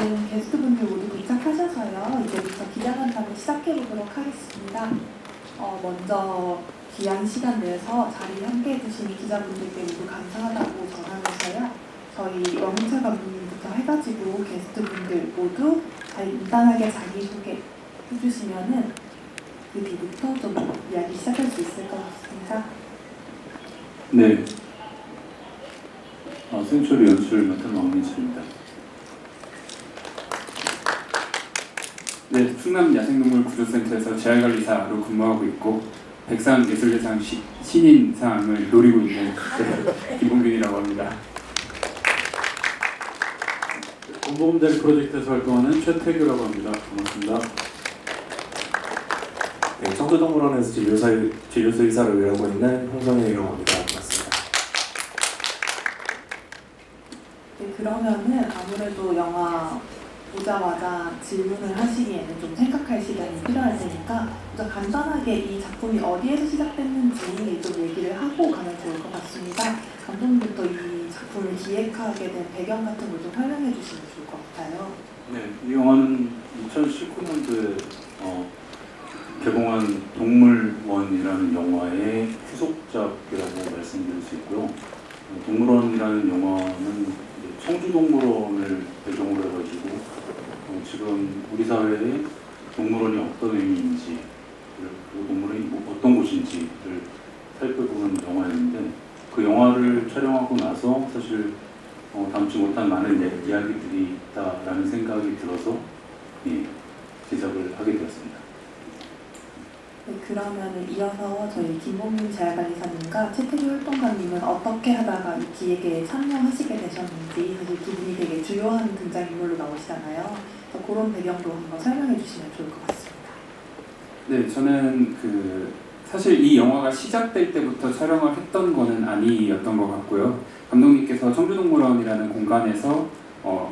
지금 게스트분들 모두 도착하셔서요. 이제부터 기자간담회 시작해보도록 하겠습니다. 먼저 귀한 시간 내서 자리에 함께해 주신 기자분들께 모두 감사하다고 전하면서요. 저희 원문철 감독님부터 해가지고 게스트분들 모두 간단하게 자기소개 해주시면은 그 뒤부터 좀 이야기 시작할 수 있을 것 같습니다. 네. 생초리 연출 맡은 왕민철입니다. 네, 충남 야생동물 구조센터에서 재활관리사로 근무하고 있고 백상예술대상 신인상을 노리고 있는 김봉균이라고 합니다. 공보금자리 프로젝트에서 활동하는 최태규라고 합니다. 반갑습니다. 네, 청주동물원에서 진료수의사로 일하고 있는 홍성현이라고 합니다. 반갑습니다. 네, 그러면은 아무래도 영화 보자마자 질문을 하시기에는 좀 생각할 시간이 필요할 테니까 먼저 간단하게 이 작품이 어디에서 시작됐는지 좀 얘기를 하고 가면 좋을 것 같습니다. 감독님부터 이 작품을 기획하게 된 배경 같은 걸 좀 설명해 주시면 좋을 것 같아요. 네, 이 영화는 2019년도에 개봉한 동물원이라는 영화의 후속작이라고 말씀드릴 수 있고요. 동물원이라는 영화는 청주동물원을 배경으로 해가지고 지금 우리 사회에 동물원이 어떤 의미인지, 그 동물원이 어떤 곳인지를 살펴보는 영화였는데, 그 영화를 촬영하고 나서 사실 담지 못한 많은 이야기들이 있다라는 생각이 들어서 제작을 하게 되었습니다. 네, 그러면 이어서 저희 김봉균 재활관리사님과 최태규 활동가님은 어떻게 하다가 이 기획에 참여하시게 되셨는지, 사실 두 분이 되게 주요한 등장인물로 나오시잖아요. 그래서 그런 배경도 한번 설명해 주시면 좋을 것 같습니다. 네, 저는 사실 이 영화가 시작될 때부터 촬영을 했던 거는 아니었던 것 같고요. 감독님께서 청주동물원이라는 공간에서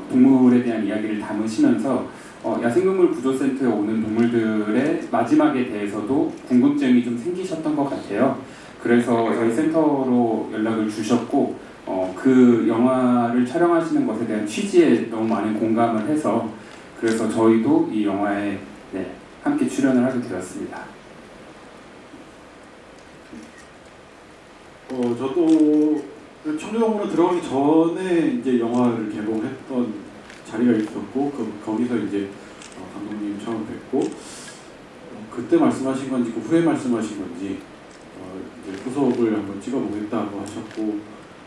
동물에 대한 이야기를 담으시면서 야생동물 구조센터에 오는 동물들의 마지막에 대해서도 궁금증이 좀 생기셨던 것 같아요. 그래서 저희 센터로 연락을 주셨고 그 영화를 촬영하시는 것에 대한 취지에 너무 많은 공감을 해서 그래서 저희도 이 영화에 함께 출연을 하게 되었습니다. 저도 청주동물원 들어가기 전에 이제 영화를 개봉했던 자리가 있었고 거기서 이제 감독님 처음 뵙고 그때 말씀하신 건지 그 후에 말씀하신 건지 이제 후속을 한번 찍어보겠다고 하셨고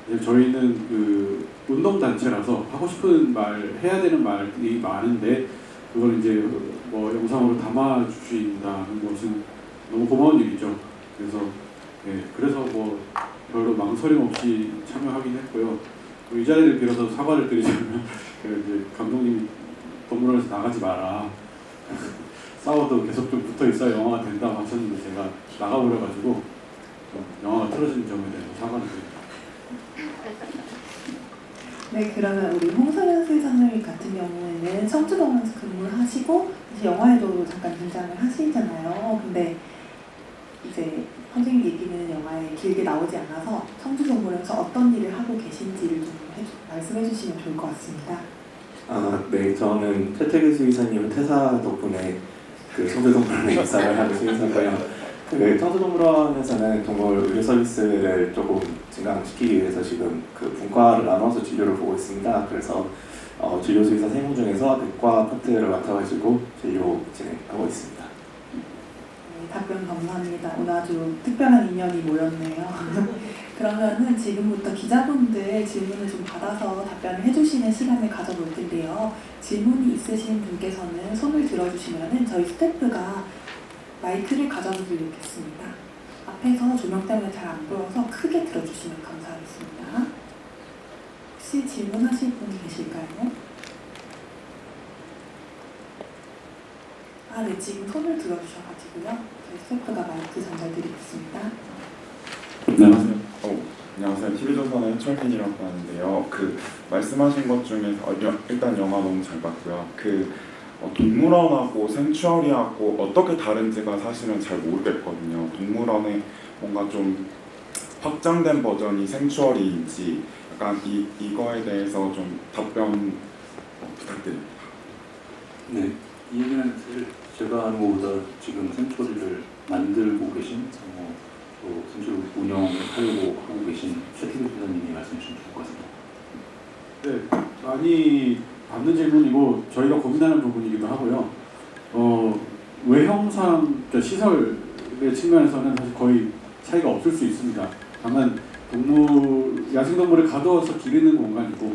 이제 저희는 그 운동단체라서 하고 싶은 말 해야 되는 말이 많은데 그걸 이제 뭐 영상으로 담아주신다는 것은 너무 고마운 일이죠. 그래서 뭐 별로 망설임 없이 참여하긴 했고요. 이 자리를 빌어서 사과를 드리자면 이제 감독님이 동물원에서 나가지 마라. 싸워도 계속 좀 붙어 있어야 영화가 된다고 하셨는데 제가 나가버려가지고 영화가 틀어진 점에 대해서 사과를 드립니다. 네, 그러면 우리 홍성현 수의사님 같은 경우에는 청주동물원에서 근무를 하시고 이제 영화에도 잠깐 등장을 하시잖아요. 근데 이제 선생님 얘기는 영화에 길게 나오지 않아서 청주동물원에서 어떤 일을 하고 계신지를 좀 말씀해 주시면 좋을 것 같습니다. 네, 저는 최태규 수의사님 퇴사 덕분에 그 청주동물원에 입사를 한 수의사고요. 청주동물원에서는 동물 의료 서비스를 조금 증강시키기 위해서 지금 그 분과를 나눠서 진료를 보고 있습니다. 그래서 진료 수의사 3명 중에서 내과 파트를 맡아가지고 진료 진행하고 있습니다. 네, 답변 감사합니다. 오늘 아주 특별한 인연이 모였네요. 그러면은 지금부터 기자분들 질문을 좀 받아서 답변을 해주시는 시간을 가져볼 텐데요. 질문이 있으신 분께서는 손을 들어주시면은 저희 스태프가 마이크를 가져다 드리겠습니다. 앞에서 조명 때문에 잘 안 보여서 크게 들어주시면 감사하겠습니다. 혹시 질문하실 분이 계실까요? 아, 네, 지금 손을 들어주셔가지고요. 저희 스태프가 마이크 전달드리겠습니다. 안녕하세요. 안녕하세요. TV조선의 철빈이라고 하는데요. 말씀하신 것 중에서 일단 영화 너무 잘 봤고요. 동물원하고 생츄어리하고 어떻게 다른지가 사실은 잘 모르겠거든요. 동물원의 뭔가 좀 확장된 버전이 생츄어리인지 약간 이거에 대해서 좀 답변 부탁드립니다. 네, 이 얘기는 사실 제가 하는 것보다 지금 생초리를 만들고 계신 또 생초리 운영을 하려고 하고 계신 최태규 부사님이 말씀 주시면 좋을 것 같습니다. 네, 많이 받는 질문이고 저희가 고민하는 부분이기도 하고요. 외형상 그러니까 시설의 측면에서는 사실 거의 차이가 없을 수 있습니다. 다만 야생동물을 가두어서 기르는 공간이고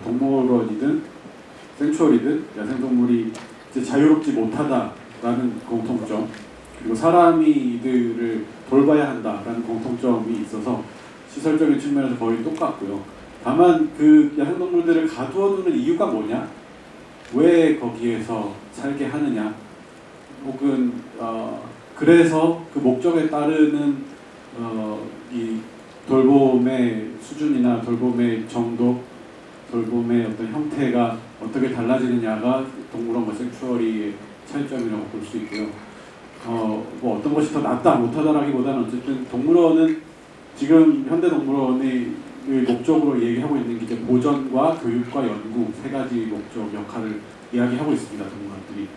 동물원이든 생츄어리든 야생동물이 이제 자유롭지 못하다라는 공통점, 그리고 사람이 이들을 돌봐야 한다라는 공통점이 있어서 시설적인 측면에서 거의 똑같고요. 다만 그 야생동물들을 가두어두는 이유가 뭐냐? 왜 거기에서 살게 하느냐? 혹은 그래서 그 목적에 따르는 이 돌봄의 수준이나 돌봄의 정도, 돌봄의 어떤 형태가 어떻게 달라지느냐가 동물원과 생츄어리의 차이점이라고 볼 수 있고요. 뭐 어떤 것이 더 낫다 못하다라기보다는 어쨌든 동물원은 지금 현대동물원의 목적으로 얘기하고 있는 게 이제 보전과 교육과 연구 세 가지 목적 역할을 이야기하고 있습니다. 동물원들이.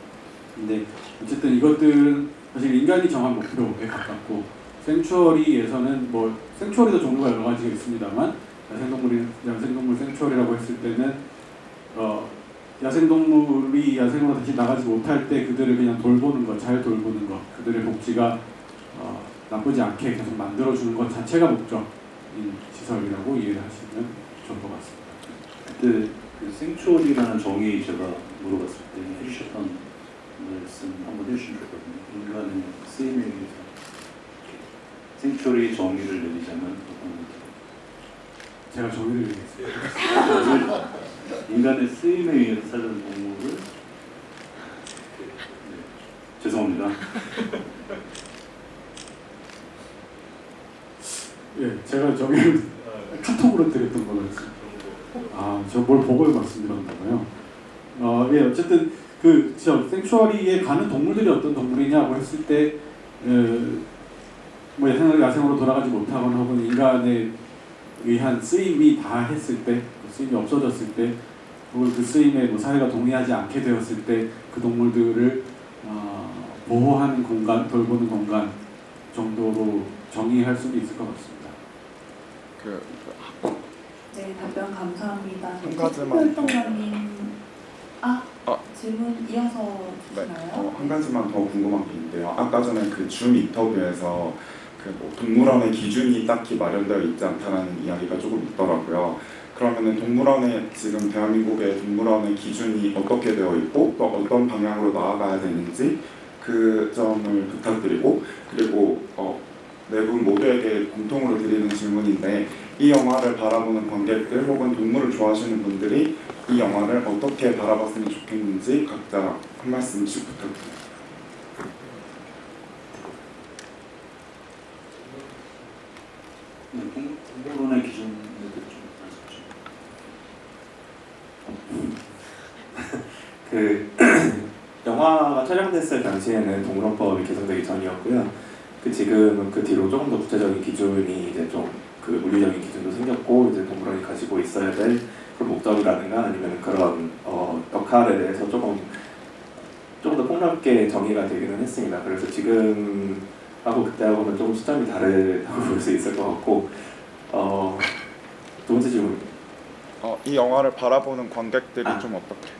근데 어쨌든 이것들은 사실 인간이 정한 목표에 가깝고 생츄어리에서는 뭐 생츄어리도 종류가 여러 가지가 있습니다만 야생동물 생츄어리라고 했을 때는 야생동물이 야생으로 다시 나가지 못할 때 그들을 그냥 돌보는 것, 잘 돌보는 것, 그들의 복지가 나쁘지 않게 계속 만들어주는 것 자체가 목적인 시설이라고 이해를 하시면 좋을 것 같습니다. 그때 그 생초리라는 정의 제가 물어봤을 때 해주셨던 말씀 한번 해주시면 좋거든요. 인간의 쓰임에 의해서 생초리 정의를 내리자면 어떤 건가요? 제가 정의를 내리겠습니다. 인간의 쓰임에 의해서 사는 동물을 죄송합니다. 예, 제가 저기 카톡으로 드렸던 거였어요. 저 뭘 보고 말씀드렸나봐요. 예, 어쨌든 생츄어리에 가는 동물들이 어떤 동물이냐고 했을 때, 뭐 야생으로 돌아가지 못하거나 혹은 인간에 의한 쓰임이 다 했을 때, 그 쓰임이 없어졌을 때, 혹은 그 쓰임에 뭐 사회가 동의하지 않게 되었을 때, 그 동물들을 보호하는 공간, 돌보는 공간 정도로 정의할 수도 있을 것 같습니다. 네, 답변 감사합니다. 한 가지만 활동가님, 질문 이어서 주시나요? 한 가지만 더 궁금한 게 있는데요. 아까 전에 줌 인터뷰에서 뭐 동물원의 기준이 딱히 마련되어 있지 않다는 이야기가 조금 있더라고요. 그러면은 동물원의 지금 대한민국의 동물원의 기준이 어떻게 되어 있고 또 어떤 방향으로 나아가야 되는지 그 점을 부탁드리고, 그리고 네 분 모두에게 공통으로 드리는 질문인데, 이 영화를 바라보는 관객들 혹은 동물을 좋아하시는 분들이 이 영화를 어떻게 바라봤으면 좋겠는지 각자 한 말씀씩 부탁드립니다. 동물원의 기준에 대해서 좀 말씀해 주시죠. 영화가 촬영됐을 당시에는 동물원법이 개정되기 전이었고요. 지금은 그 뒤로 조금 더 구체적인 기준이 이제 좀 물리적인 기준도 생겼고, 이제 동물원이 가지고 있어야 될 그런 목적이라든가 아니면 그런 역할에 대해서 조금 더 폭넓게 정의가 되기는 했습니다. 그래서 지금하고 그때하고는 조금 시점이 다르다고 볼 수 있을 것 같고, 두 번째 질문입니다. 이 영화를 바라보는 관객들이 좀 어떻게?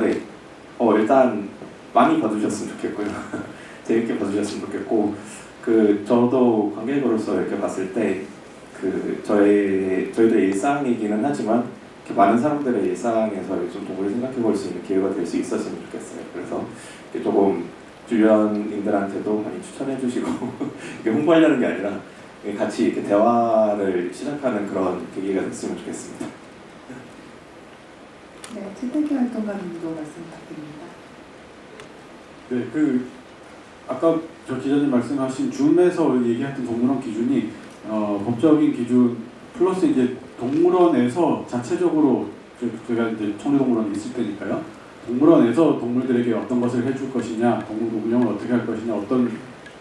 네. 일단 많이 봐주셨으면 좋겠고요. 재밌게 봐주셨으면 좋겠고, 저도 관객으로서 이렇게 봤을 때 그 저희들의 일상이기는 하지만 이렇게 많은 사람들의 일상에서 좀 동물을 생각해 볼 수 있는 기회가 될 수 있었으면 좋겠어요. 그래서 이렇게 조금 주변인들한테도 많이 추천해 주시고 이게 홍보하려는 게 아니라 같이 이렇게 대화를 시작하는 그런 계기가 됐으면 좋겠습니다. 네, 최태기 활동가님도 말씀 부탁드립니다. 네, 아까 저 기자님 말씀하신 줌에서 얘기했던 동물원 기준이 법적인 기준 플러스 이제 동물원에서 자체적으로 제가 이제 청주동물원에 있을 때니까요. 동물원에서 동물들에게 어떤 것을 해줄 것이냐, 동물 운영을 어떻게 할 것이냐, 어떤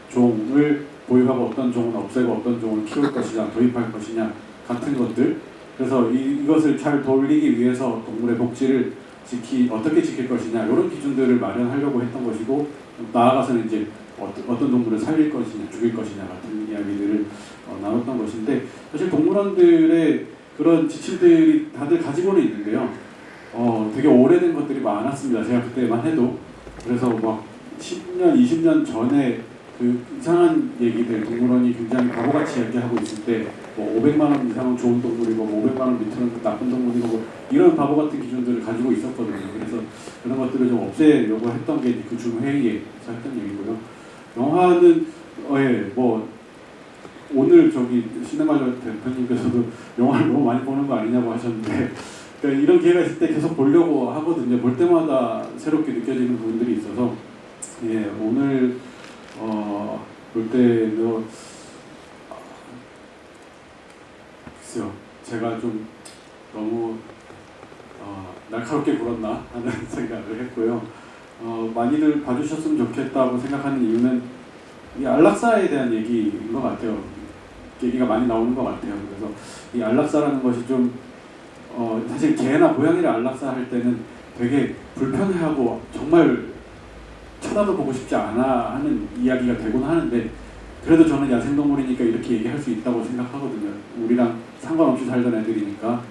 종을 보유하고 어떤 종은 없애고 어떤 종을 키울 것이냐, 도입할 것이냐 같은 것들. 그래서 이것을 잘 돌리기 위해서 동물의 복지를 어떻게 지킬 것이냐 이런 기준들을 마련하려고 했던 것이고, 나아가서는 이제 어떤 동물을 살릴 것이냐, 죽일 것이냐 같은 이야기들을 나눴던 것인데, 사실 동물원들의 그런 지침들이 다들 가지고는 있는데요. 되게 오래된 것들이 많았습니다. 제가 그때만 해도. 그래서 막 10년, 20년 전에 그 이상한 얘기들, 동물원이 굉장히 바보같이 얘기하고 있을 때 뭐 500만 원 이상은 좋은 동물이고 뭐 500만 원 밑으로는 나쁜 동물이고 뭐 이런 바보 같은 기준들을 가지고 있었거든요. 그래서 그런 것들을 좀 없애려고 했던 게 그 줌 회의에서 했던 얘기고요. 영화는 뭐 오늘 저기 시네마저 대표님께서도 영화를 너무 많이 보는 거 아니냐고 하셨는데, 그러니까 이런 기회가 있을 때 계속 보려고 하거든요. 볼 때마다 새롭게 느껴지는 부분들이 있어서 오늘 볼 때도 글쎄요, 제가 좀 너무 날카롭게 굴었나 하는 생각을 했고요. 많이들 봐주셨으면 좋겠다고 생각하는 이유는 이 안락사에 대한 얘기인 것 같아요. 얘기가 많이 나오는 것 같아요. 그래서 이 안락사라는 것이 좀 사실 개나 고양이를 안락사 할 때는 되게 불편해하고 정말 쳐다도 보고 싶지 않아 하는 이야기가 되곤 하는데, 그래도 저는 야생동물이니까 이렇게 얘기할 수 있다고 생각하거든요. 우리랑 상관없이 살던 애들이니까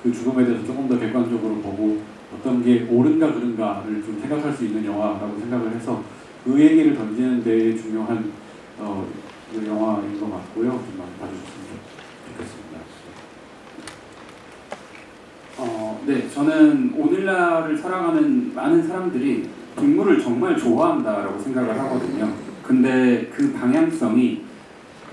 그 죽음에 대해서 조금 더 객관적으로 보고 어떤 게 옳은가 그른가를 좀 생각할 수 있는 영화라고 생각을 해서 그 얘기를 던지는 데 중요한 영화인 것 같고요. 좀 많이 봐주셨으면 좋겠습니다. 네, 저는 오늘날을 살아가는 많은 사람들이 동물을 정말 좋아한다라고 생각을 하거든요. 근데 그 방향성이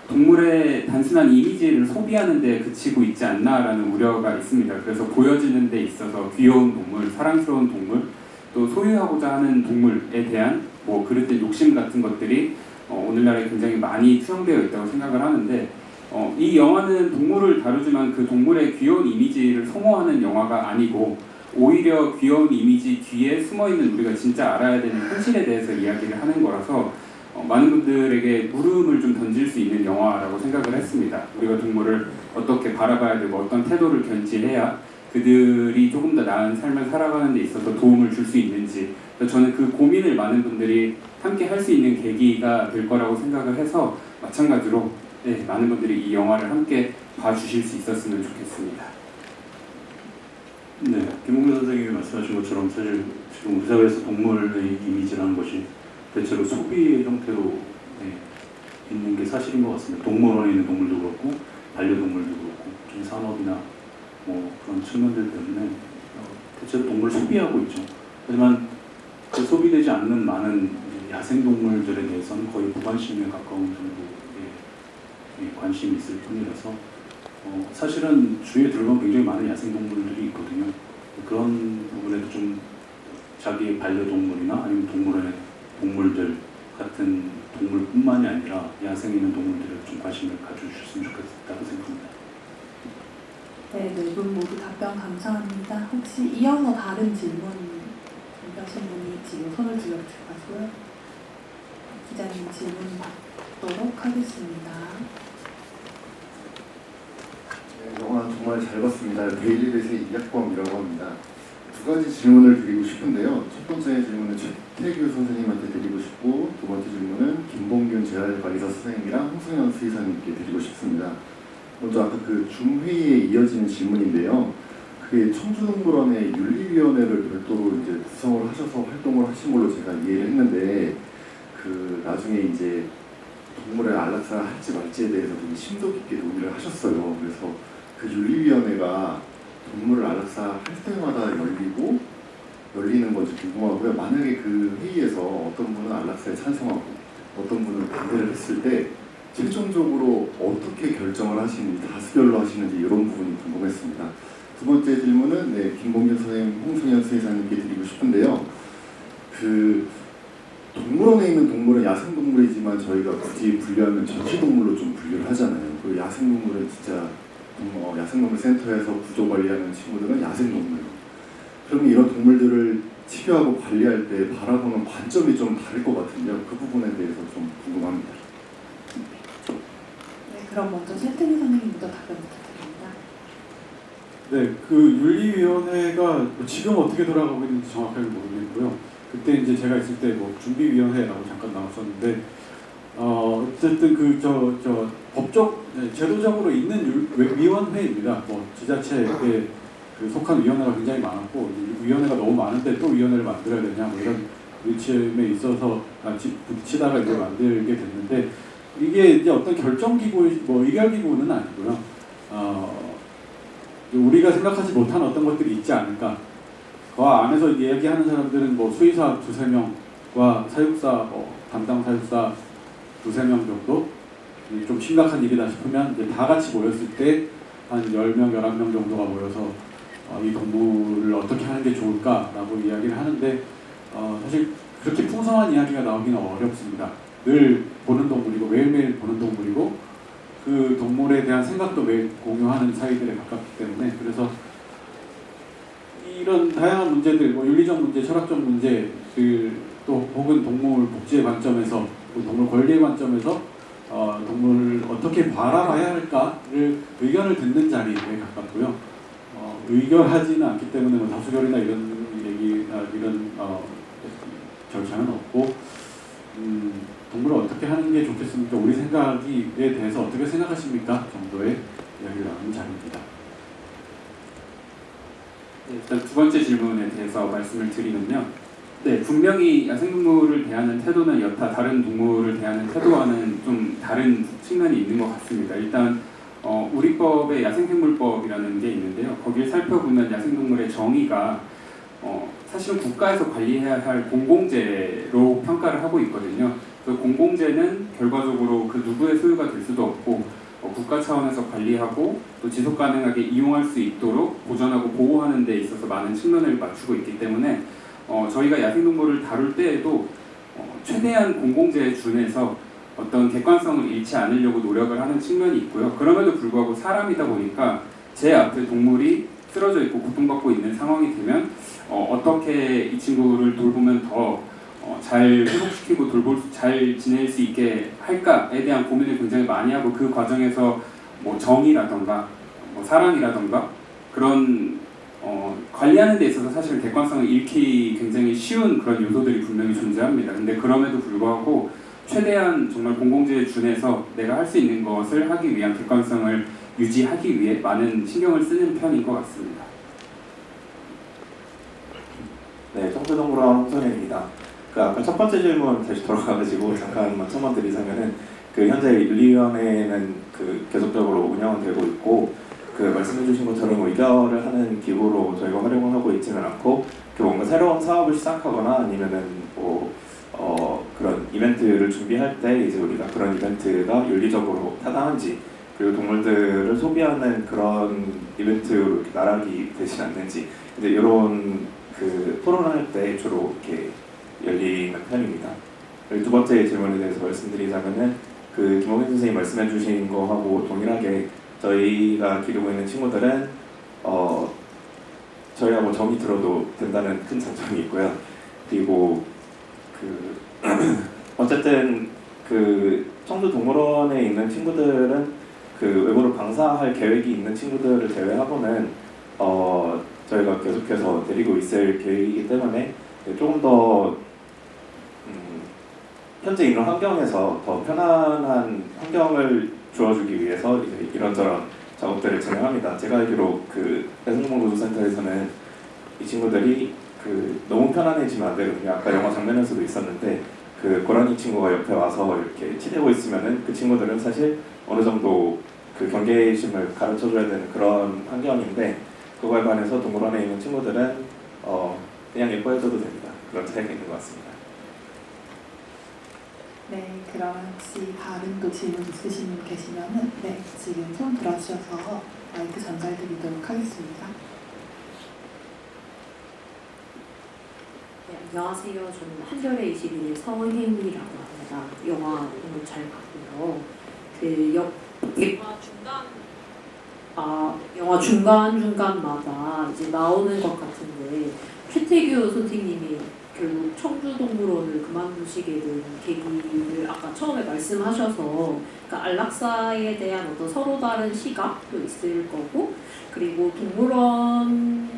동물의 단순한 이미지를 소비하는 데 그치고 있지 않나라는 우려가 있습니다. 그래서 보여지는 데 있어서 귀여운 동물, 사랑스러운 동물, 또 소유하고자 하는 동물에 대한 뭐 그릇된 욕심 같은 것들이 오늘날에 굉장히 많이 투영되어 있다고 생각을 하는데, 이 영화는 동물을 다루지만 그 동물의 귀여운 이미지를 소모하는 영화가 아니고 오히려 귀여운 이미지 뒤에 숨어있는 우리가 진짜 알아야 되는 현실에 대해서 이야기를 하는 거라서 많은 분들에게 물음을 좀 던질 수 있는 영화라고 생각을 했습니다. 우리가 동물을 어떻게 바라봐야 되고 어떤 태도를 견지해야 그들이 조금 더 나은 삶을 살아가는 데 있어서 도움을 줄 수 있는지, 저는 그 고민을 많은 분들이 함께 할 수 있는 계기가 될 거라고 생각을 해서 마찬가지로 많은 분들이 이 영화를 함께 봐주실 수 있었으면 좋겠습니다. 네, 김홍규 선생님이 말씀하신 것처럼 사실 지금 우리 사회에서 동물의 이미지라는 것이 대체로 소비의 형태로 있는 게 사실인 것 같습니다. 동물원에 있는 동물도 그렇고 반려동물도 그렇고 좀 산업이나 뭐 그런 측면들 때문에 대체로 동물을 소비하고 있죠. 하지만 그 소비되지 않는 많은 야생동물들에 대해서는 거의 무관심에 가까운 정도의 관심이 있을 뿐이라서 사실은 주위에 들어가면 굉장히 많은 야생동물들이 있거든요. 그런 부분에도 좀 자기의 반려동물이나 아니면 동물원의 동물들 같은 동물뿐만이 아니라 야생에 있는 동물들에 좀 관심을 가져주셨으면 좋겠다고 생각합니다. 네, 네 분 모두 답변 감사합니다. 혹시 이어서 다른 질문 준비하신 분이 지금 손을 들어주셔가지고요. 기자님 질문 받도록 하겠습니다. 네, 영화 정말 잘 봤습니다. 데일리베이스의 이학범이라고 합니다. 두 가지 질문을 드리고 싶은데요. 첫 번째 질문은 최태규 선생님한테 드리고 싶고, 두 번째 질문은 김봉균 재활관리사 선생님이랑 홍승현 수의사님께 드리고 싶습니다. 먼저 아까 그 줌 회의에 이어지는 질문인데요. 그게 청주동물원의 윤리위원회를 별도로 이제 구성을 하셔서 활동을 하신 걸로 제가 이해를 했는데, 그 나중에 이제 동물의 안락사를 할지 말지에 대해서 되게 심도 깊게 논의를 하셨어요. 그래서 그 윤리위원회가 동물을 안락사 할 때마다 열리는 건지 궁금하고요. 만약에 그 회의에서 어떤 분은 안락사에 찬성하고 어떤 분은 반대를 했을 때 최종적으로 어떻게 결정을 하시는지, 다수결로 하시는지 이런 부분이 궁금했습니다. 두 번째 질문은 김봉균 선생님, 홍성현 수의사님께 드리고 싶은데요. 그 동물원에 있는 동물은 야생동물이지만 저희가 굳이 분류하면 전시동물로 좀 분류를 하잖아요. 그 야생동물은 진짜 야생동물 센터에서 구조 관리하는 친구들은 야생동물. 그러면 이런 동물들을 치료하고 관리할 때 바라보는 관점이 좀 다를 것 같은데요. 그 부분에 대해서 좀 궁금합니다. 네, 그럼 먼저 최태기 선생님부터 답변 부탁드립니다. 네, 그 윤리위원회가 지금 어떻게 돌아가고 있는지 정확하게 모르겠고요. 그때 이제 제가 있을 때 뭐 준비위원회라고 잠깐 나왔었는데, 어쨌든 저 법적 제도적으로 있는 위원회입니다. 뭐 지자체에 그 속한 위원회가 굉장히 많았고, 위원회가 너무 많은데 또 위원회를 만들어야 되냐 뭐 이런 의침에 있어서 부딪히다가 이제 만들게 됐는데, 이게 이제 어떤 결정기구, 뭐 의결기구는 아니고요. 우리가 생각하지 못한 어떤 것들이 있지 않을까. 그 안에서 이야기하는 사람들은 뭐 수의사 2~3명과 사육사, 담당 사육사 2~3명 정도, 좀 심각한 일이다 싶으면 이제 다 같이 모였을 때 한 10명, 11명 정도가 모여서 이 동물을 어떻게 하는 게 좋을까라고 이야기를 하는데, 사실 그렇게 풍성한 이야기가 나오기는 어렵습니다. 늘 보는 동물이고 매일매일 보는 동물이고 그 동물에 대한 생각도 매일 공유하는 사이들에 가깝기 때문에, 그래서 이런 다양한 문제들, 뭐 윤리적 문제, 철학적 문제, 또 혹은 동물 복지의 관점에서, 동물 권리의 관점에서 동물을 어떻게 바라봐야 할까를 의견을 듣는 자리에 가깝고요. 의결하지는 않기 때문에 뭐 다수결이나 이런 얘기나 이런 절차는 없고, 동물을 어떻게 하는 게 좋겠습니까? 우리 생각에 대해서 어떻게 생각하십니까? 정도의 이야기를 나누는 자리입니다. 네, 일단 두 번째 질문에 대해서 말씀을 드리면요. 네, 분명히 야생동물을 대하는 태도는 여타 다른 동물을 대하는 태도와는 좀 다른 측면이 있는 것 같습니다. 일단 우리 법에 야생생물법이라는 게 있는데요. 거기를 살펴보면 야생동물의 정의가 사실은 국가에서 관리해야 할 공공재로 평가를 하고 있거든요. 그 공공재는 결과적으로 그 누구의 소유가 될 수도 없고 국가 차원에서 관리하고 또 지속 가능하게 이용할 수 있도록 보존하고 보호하는 데 있어서 많은 측면을 맞추고 있기 때문에 저희가 야생동물을 다룰 때에도 최대한 공공재에 준해서 어떤 객관성을 잃지 않으려고 노력을 하는 측면이 있고요. 그럼에도 불구하고 사람이다 보니까 제 앞에 동물이 쓰러져 있고 고통받고 있는 상황이 되면 어떻게 이 친구를 돌보면 더 잘 회복시키고 잘 지낼 수 있게 할까에 대한 고민을 굉장히 많이 하고, 그 과정에서 뭐 정의라던가 뭐 사랑이라던가 그런 관리하는 데 있어서 사실 객관성을 잃기 굉장히 쉬운 그런 요소들이 분명히 존재합니다. 근데 그럼에도 불구하고 최대한 정말 공공재에 준해서 내가 할 수 있는 것을 하기 위한 객관성을 유지하기 위해 많은 신경을 쓰는 편인 것 같습니다. 네, 청주동물원 홍성현입니다. 그 아까 첫 번째 질문 다시 돌아가가지고 잠깐만 첨언 드리자면은, 그 현재 윤리위원회는 그 계속적으로 운영은 되고 있고, 그 말씀해주신 것처럼 의결을 하는 기구로 저희가 활용을 하고 있지는 않고, 그 뭔가 새로운 사업을 시작하거나 아니면은 뭐 그런 이벤트를 준비할 때 이제 우리가 그런 이벤트가 윤리적으로 타당한지, 그리고 동물들을 소비하는 그런 이벤트로 이렇게 나락이 되지 않는지, 이제 이런 그 토론할 때 주로 이렇게 열리는 편입니다. 그리고 두 번째 질문에 대해서 말씀드리자면은, 그 김홍현 선생님 말씀해주신 거하고 동일하게 저희가 기르고 있는 친구들은 저희가 뭐 정이 들어도 된다는 큰 장점이 있고요. 그리고 그 어쨌든 그 청주동물원에 있는 친구들은 그 외부로 방사할 계획이 있는 친구들을 제외하고는 저희가 계속해서 데리고 있을 계획이기 때문에 조금 더 현재 있는 환경에서 더 편안한 환경을 주어주기 위해서 이제 이런저런 작업들을 진행합니다. 제가 알기로 그 야생동물보호센터에서는 이 친구들이 그 너무 편안해지면 안 되거든요. 아까 영화 장면에서도 있었는데, 그 고라니 친구가 옆에 와서 이렇게 치대고 있으면은 그 친구들은 사실 어느 정도 그 경계심을 가르쳐줘야 되는 그런 환경인데, 그거에 반해서 동물원에 있는 친구들은 그냥 예뻐해줘도 됩니다. 그런 차이가 있는 것 같습니다. 네, 그럼 혹시 다른 또 질문 있으신 분 계시면은 네, 지금 손 들어주셔서 마이크 전달드리도록 하겠습니다. 네, 안녕하세요. 저는 한겨레 21일 서혜미라고 합니다. 영화 너무 잘 봤고요. 영화 중간마다 이제 나오는 것 같은데, 최태규 선생님이 결국 청주동물원을 그만두시게 된 계기를 아까 처음에 말씀하셔서, 그러니까 안락사에 대한 어떤 서로 다른 시각도 있을 거고, 그리고 동물원을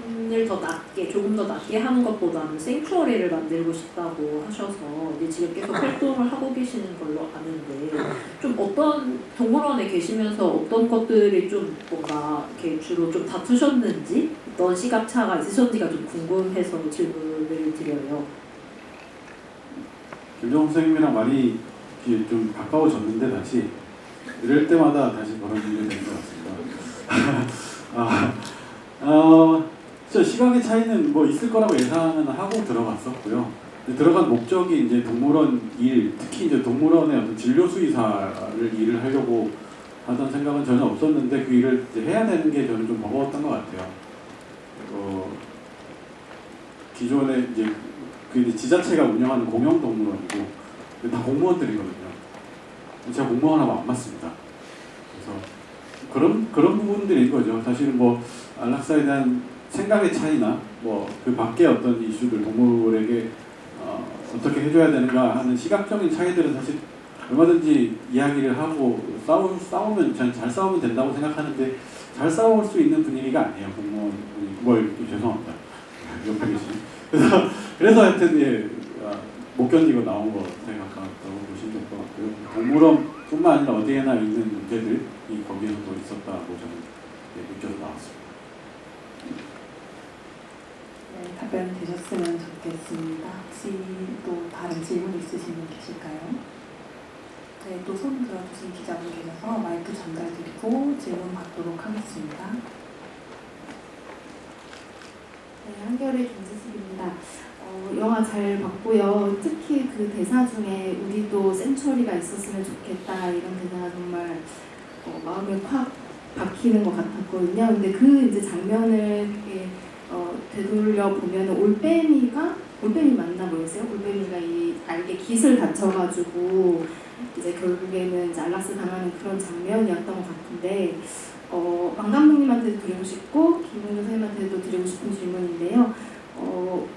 조금 더 낮게 하는 것보다는 생추어리를 만들고 싶다고 하셔서 이제 지금 계속 활동을 하고 계시는 걸로 아는데, 좀 어떤 동물원에 계시면서 어떤 것들이 좀 뭔가 이렇게 주로 좀 다투셨는지, 어떤 시각차가 있으셨는지가 좀 궁금해서 질문을 드려요. 김정호 선생님이랑 많이 이렇게 좀 가까워졌는데 다시 이럴 때마다 다시 그런 일이 되는 것 같습니다. 진짜 시각의 차이는 뭐 있을 거라고 예상은 하고 들어갔었고요. 들어간 목적이 이제 동물원 일, 특히 이제 동물원의 어떤 진료 수의사를 일을 하려고 하던 생각은 전혀 없었는데, 그 일을 이제 해야 되는 게 저는 좀 버거웠던 것 같아요. 기존에 이제 그 이제 지자체가 운영하는 공영동물원이고 다 공무원들이거든요. 제가 공무원하고 안 맞습니다. 그래서 그런 부분들인 거죠. 사실은 뭐 안락사에 대한 생각의 차이나 뭐 그 밖에 어떤 이슈들, 동물에게 어떻게 해줘야 되는가 하는 시각적인 차이들은 사실 얼마든지 이야기를 하고 싸우면 잘 싸우면 된다고 생각하는데, 잘 싸울 수 있는 분위기가 아니에요. 공무원 분위기. 죄송합니다. 옆에 계시네. 그래서 하여튼 못 견디고 나온 거 생각한다고 보시면 될 것 같고요. 동물원뿐만 아니라 어디에나 있는 문제들이 거기에서도 있었다고 저는 느껴서 나왔습니다. 네, 답변 되셨으면 좋겠습니다. 혹시 또 다른 질문 있으신 분 계실까요? 네, 또 손 들어주신 기자분 계셔서 마이크 전달드리고 질문 받도록 하겠습니다. 네, 한겨레 김지숙입니다. 영화 잘 봤고요. 특히 그 대사 중에 우리도 생츄어리가 있었으면 좋겠다, 이런 대사가 정말 마음에 콱 박히는 것 같았거든요. 근데 그 이제 장면을 되돌려 보면 올빼미 맞나 모르겠어요. 올빼미가 이 알게 깃을 다쳐가지고 이제 결국에는 이제 안락사 당하는 그런 장면이었던 것 같은데, 왕 감독님한테도 드리고 싶고 김봉준 선생님한테도 드리고 싶은 질문인데요.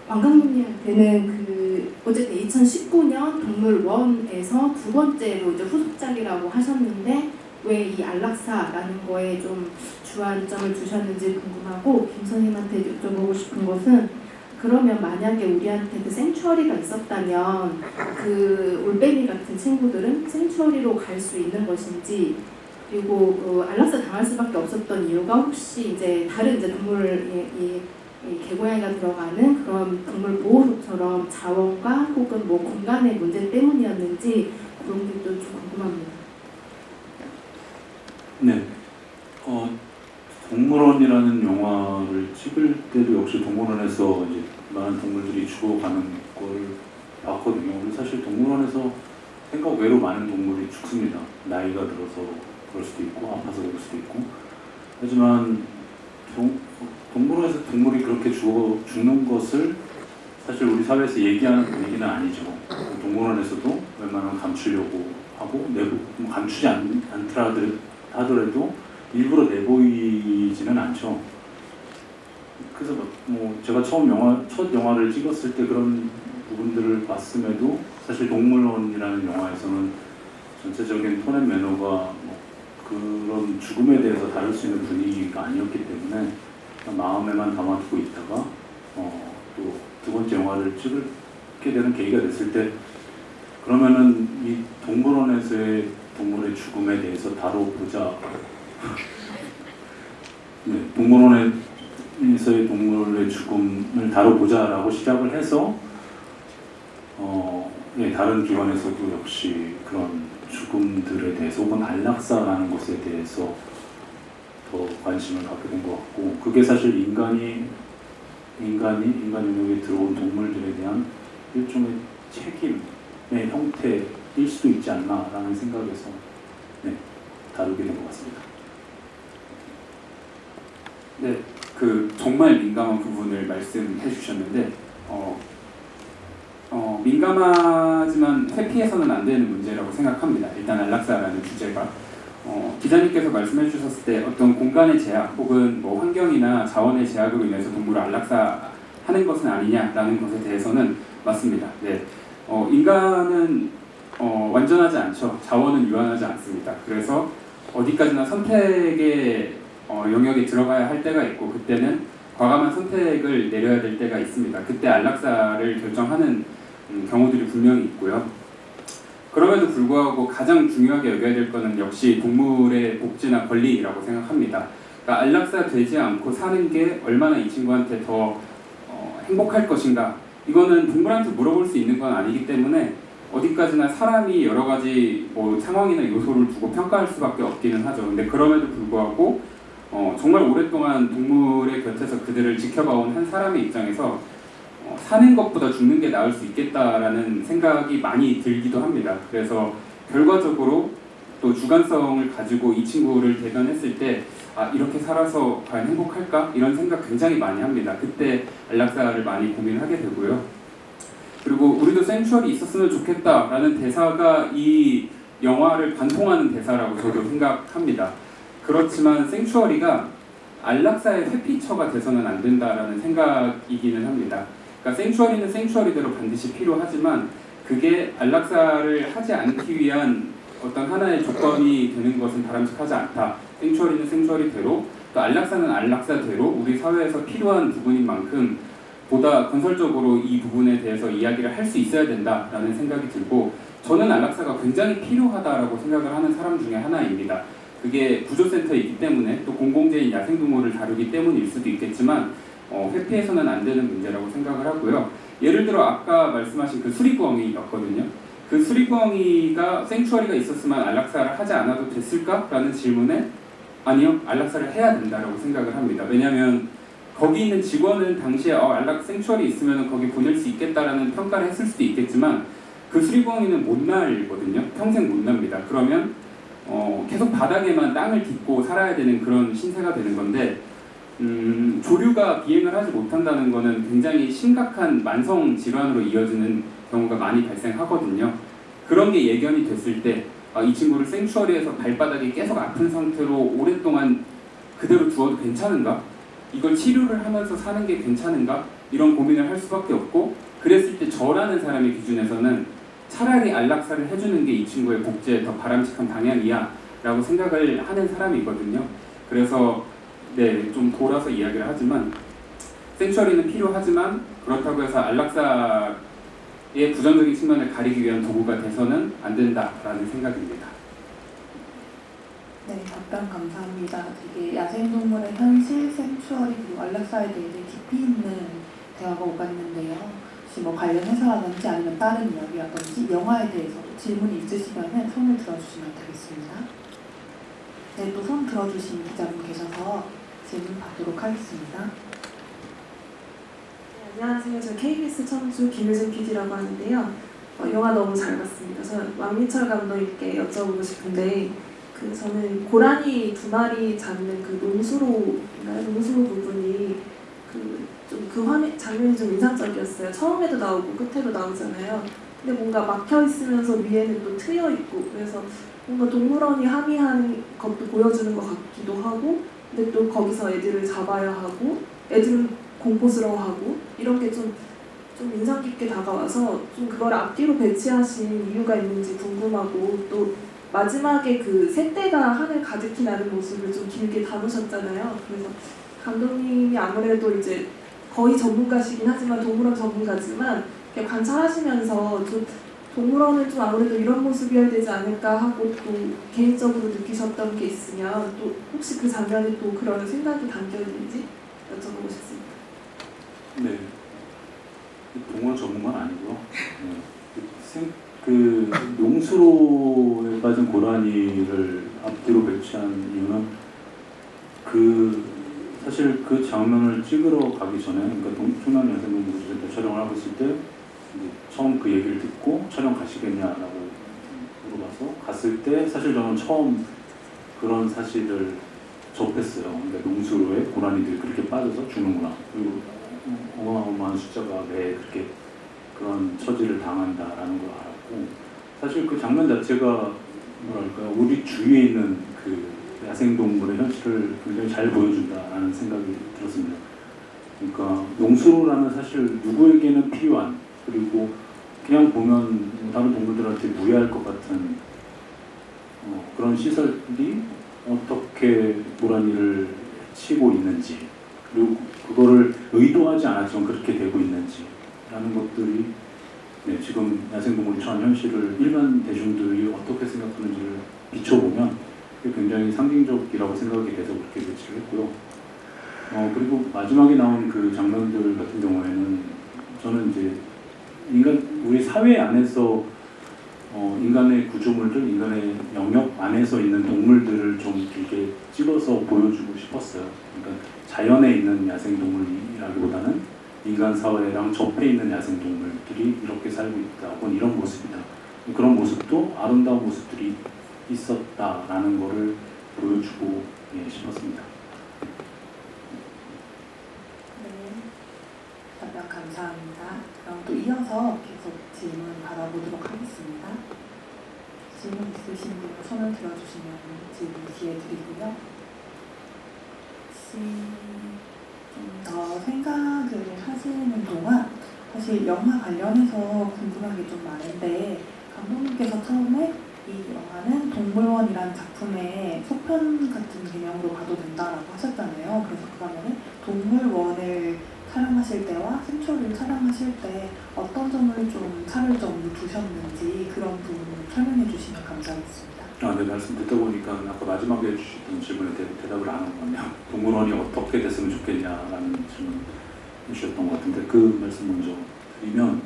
왕 감독님한테는 어쨌든 2019년 동물1에서 두 번째로 이제 후속작이라고 하셨는데, 왜 이 안락사라는 거에 좀 주안점을 두셨는지 궁금하고, 김 선생님한테 여쭤보고 싶은 것은, 그러면 만약에 우리한테 그 생추어리가 있었다면 그 올빼미 같은 친구들은 생추어리로 갈 수 있는 것인지, 그리고 그 안락사 당할 수밖에 없었던 이유가 혹시 이제 다른 이제 동물 개고양이가 들어가는 그런 동물 보호소처럼 자원과 혹은 뭐 공간의 문제 때문이었는지, 그런 게 또 좀 궁금합니다. 네. 동물원이라는 영화를 찍을 때도 역시 동물원에서 이제 많은 동물들이 죽어가는 걸 봤거든요. 근데 사실 동물원에서 생각 외로 많은 동물이 죽습니다. 나이가 들어서 그럴 수도 있고, 아파서 그럴 수도 있고. 하지만 동물원에서 동물이 그렇게 죽는 것을 사실 우리 사회에서 얘기하는 분위기는 아니죠. 동물원에서도 웬만하면 감추려고 하고, 감추지 하더라도 일부러 내보이지는 않죠. 그래서 뭐 제가 첫 영화를 찍었을 때 그런 부분들을 봤음에도, 사실 동물원이라는 영화에서는 전체적인 톤 앤 매너가 뭐 그런 죽음에 대해서 다룰 수 있는 분위기가 아니었기 때문에 마음에만 담아두고 있다가 또 두 번째 영화를 찍게 되는 계기가 됐을 때, 그러면은 이 동물원에서의 동물의 죽음에 대해서 다뤄보자. 네, 동물원에서의 동물의 죽음을 다뤄보자라고 시작을 해서 예, 다른 기관에서도 역시 그런 죽음들에 대해서 혹은 안락사라는 것에 대해서 더 관심을 갖게 된 것 같고, 그게 사실 인간 영역에 들어온 동물들에 대한 일종의 책임의 형태일 수도 있지 않나라는 생각에서 다루게 된 것 같습니다. 네, 그 정말 민감한 부분을 말씀해 주셨는데 민감하지만 회피해서는 안 되는 문제라고 생각합니다. 일단 안락사라는 주제가 기자님께서 말씀해 주셨을 때 어떤 공간의 제약 혹은 뭐 환경이나 자원의 제약으로 인해서 동물을 안락사하는 것은 아니냐라는 것에 대해서는 맞습니다. 네, 인간은 완전하지 않죠. 자원은 유한하지 않습니다. 그래서 어디까지나 선택의 영역에 들어가야 할 때가 있고, 그때는 과감한 선택을 내려야 될 때가 있습니다. 그때 안락사를 결정하는 경우들이 분명히 있고요. 그럼에도 불구하고 가장 중요하게 여겨야 될 것은 역시 동물의 복지나 권리라고 생각합니다. 그러니까 안락사 되지 않고 사는 게 얼마나 이 친구한테 더 행복할 것인가, 이거는 동물한테 물어볼 수 있는 건 아니기 때문에 어디까지나 사람이 여러 가지 뭐 상황이나 요소를 두고 평가할 수밖에 없기는 하죠. 근데 그럼에도 불구하고 정말 오랫동안 동물의 곁에서 그들을 지켜봐온 한 사람의 입장에서 사는 것보다 죽는 게 나을 수 있겠다라는 생각이 많이 들기도 합니다. 그래서 결과적으로 또 주관성을 가지고 이 친구를 대변했을 때 이렇게 살아서 과연 행복할까? 이런 생각 굉장히 많이 합니다. 그때 안락사를 많이 고민하게 되고요. 그리고 우리도 생츄얼이 있었으면 좋겠다라는 대사가 이 영화를 관통하는 대사라고 저도 생각합니다. 그렇지만 생츄어리가 안락사의 회피처가 돼서는 안 된다라는 생각이기는 합니다. 그러니까 생츄어리는 생츄어리대로 반드시 필요하지만 그게 안락사를 하지 않기 위한 어떤 하나의 조건이 되는 것은 바람직하지 않다. 생츄어리는 생츄어리대로, 또 안락사는 안락사대로 우리 사회에서 필요한 부분인 만큼 보다 건설적으로 이 부분에 대해서 이야기를 할 수 있어야 된다라는 생각이 들고, 저는 안락사가 굉장히 필요하다라고 생각을 하는 사람 중에 하나입니다. 그게 구조센터에 있기 때문에, 또 공공재인 야생동물을 다루기 때문일 수도 있겠지만 회피해서는 안 되는 문제라고 생각을 하고요. 예를 들어 아까 말씀하신 그 수리구엉이였거든요. 그 수리구엉이가 생츄어리가 있었으면 안락사를 하지 않아도 됐을까라는 질문에 아니요, 안락사를 해야 된다라고 생각을 합니다. 왜냐하면 거기 있는 직원은 당시에 안락 생츄어리 있으면 거기 보낼 수 있겠다라는 평가를 했을 수도 있겠지만 그 수리구엉이는 못 날거든요. 평생 못 납니다. 그러면 계속 바닥에만 땅을 딛고 살아야 되는 그런 신세가 되는 건데, 조류가 비행을 하지 못한다는 것은 굉장히 심각한 만성 질환으로 이어지는 경우가 많이 발생하거든요. 그런 게 예견이 됐을 때 이 친구를 생츄어리에서 발바닥이 계속 아픈 상태로 오랫동안 그대로 두어도 괜찮은가? 이걸 치료를 하면서 사는 게 괜찮은가? 이런 고민을 할 수밖에 없고, 그랬을 때 저라는 사람의 기준에서는 차라리 안락사를 해주는 게 이 친구의 복지에 더 바람직한 방향이야 라고 생각을 하는 사람이거든요. 그래서 좀 돌아서 이야기를 하지만 생츄어리는 필요하지만 그렇다고 해서 안락사의 부정적인 측면을 가리기 위한 도구가 돼서는 안 된다라는 생각입니다. 네, 답변 감사합니다. 되게 야생동물의 현실, 생츄어리 그리고 안락사에 대해 깊이 있는 대화가 오갔는데요. 혹시 뭐 관련 회사라든지 아니면 다른 이야기라든지 영화에 대해서 질문이 있으시면 손을 들어주시면 되겠습니다. 네, 또 손 들어주신 기자분 계셔서 질문 받도록 하겠습니다. 네, 안녕하세요. 저 KBS 청주 김유진 PD라고 하는데요. 영화 너무 잘 봤습니다. 저는 왕민철 감독님께 여쭤보고 싶은데, 저는 고라니 2마리 잡는 그 농수로 부분이 장면이 좀 인상적이었어요. 처음에도 나오고 끝에도 나오잖아요. 근데 뭔가 막혀 있으면서 위에는 또 트여 있고, 그래서 뭔가 동물원이 함의한 것도 보여주는 것 같기도 하고, 근데 또 거기서 애들을 잡아야 하고, 애들은 공포스러워하고, 이런 게 좀 인상 깊게 다가와서 좀 그걸 앞뒤로 배치하신 이유가 있는지 궁금하고, 또 마지막에 그 새떼가 하늘 가득히 나는 모습을 좀 길게 다루셨잖아요. 그래서 감독님이 아무래도 이제 거의 전문가시긴 하지만 동물원 전문가지만 이렇게 관찰하시면서 좀 동물원은 좀 아무래도 이런 모습이어야 되지 않을까 하고 또 개인적으로 느끼셨던 게 있으면 또 혹시 그 장면에 또 그런 생각이 담겨 있는지 여쭤보고 싶습니다. 네, 동물원 전문가는 아니고요. 그 용수로에 빠진 고라니를 앞뒤로 배치한 이유는 사실 그 장면을 찍으러 가기 전에, 그러니까 충남 야생동물원에서 촬영을 하고 있을 때 이제 처음 그 얘기를 듣고 촬영 가시겠냐라고 물어봐서 갔을 때 사실 저는 처음 그런 사실을 접했어요. 그러니까 용수로에 고라니들이 그렇게 빠져서 죽는구나. 그리고 어마어마한 숫자가 왜 그렇게 그런 처지를 당한다라는 걸 알았고, 사실 그 장면 자체가 뭐랄까 우리 주위에 있는 그 야생동물의 현실을 굉장히 잘 보여준다라는 생각이 들었습니다. 그러니까 용수로라는 사실 누구에게는 필요한, 그리고 그냥 보면 다른 동물들한테 무해할 것 같은 그런 시설이 어떻게 고라니를 치고 있는지, 그리고 그거를 의도하지 않았지만 그렇게 되고 있는지라는 것들이 지금 야생동물이 처한 현실을 일반 대중들이 어떻게 생각하는지를 비춰보면 굉장히 상징적이라고 생각이 돼서 그렇게 배치를 했고요. 그리고 마지막에 나온 그 장면들 같은 경우에는 저는 이제 우리 사회 안에서 인간의 구조물들, 인간의 영역 안에서 있는 동물들을 좀 이렇게 찍어서 보여주고 싶었어요. 그러니까 자연에 있는 야생동물이라기보다는 인간 사회랑 접해 있는 야생동물들이 이렇게 살고 있다, 혹은 이런 모습이다. 그런 모습도 아름다운 모습들이 있었다라는 거를 보여주고 싶었습니다. 네, 답변 감사합니다. 그럼 또 이어서 계속 질문 받아보도록 하겠습니다. 질문 있으신 분은 손을 들어주시면 질문 기회 드리고요. 혹시 좀 더 생각을 하시는 동안 사실 영화 관련해서 궁금한 게 좀 많은데, 감독님께서 처음에 이 영화는 동물원이라는 작품의 소편 같은 개념으로 봐도 된다라고 하셨잖아요. 그래서 그러면은 동물원을 촬영하실 때와 생초를 촬영하실 때 어떤 점을 좀 차별점을 두셨는지 그런 부분을 설명해 주시면 감사하겠습니다. 네, 말씀 듣다 보니까 아까 마지막에 주셨던 질문에 대답을 안 한 것 같네요. 동물원이 어떻게 됐으면 좋겠냐라는 질문 주셨던 것 같은데, 그 말씀 먼저 드리면,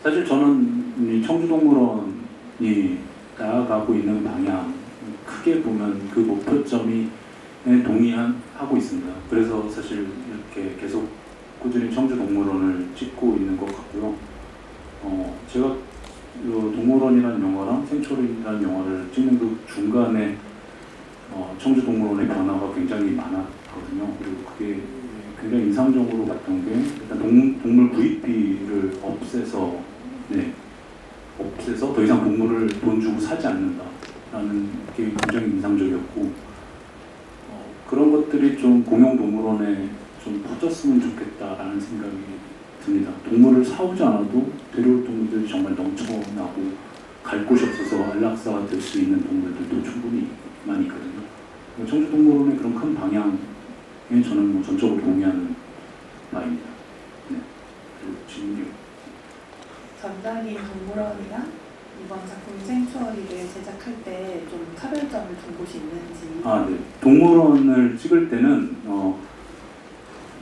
사실 저는 이 청주동물원이 나아가고 있는 방향, 크게 보면 그 목표점이 동의하고 있습니다. 그래서 사실 이렇게 계속 꾸준히 청주동물원을 찍고 있는 것 같고요. 제가 동물원이라는 영화랑 생초리라는 영화를 찍는 그 중간에 청주동물원의 변화가 굉장히 많았거든요. 그리고 그게 굉장히 인상적으로 봤던 게, 일단 동물 구입비를 없애서 더 이상 동물을 돈 주고 사지 않는다라는 게 굉장히 인상적이었고, 그런 것들이 좀 공영동물원에 좀 퍼졌으면 좋겠다라는 생각이 듭니다. 동물을 사오지 않아도 데려올 동물들이 정말 넘쳐나고 갈 곳이 없어서 안락사가 될 수 있는 동물들도 충분히 많이 있거든요. 청주동물원의 그런 큰 방향에 저는 전적으로 동의하는 바입니다. 그리고 질문이요. 전작인 동물원이랑 이번 작품 생추어리를 제작할 때 좀 차별점을 둔 곳이 있는지. 네. 동물원을 찍을 때는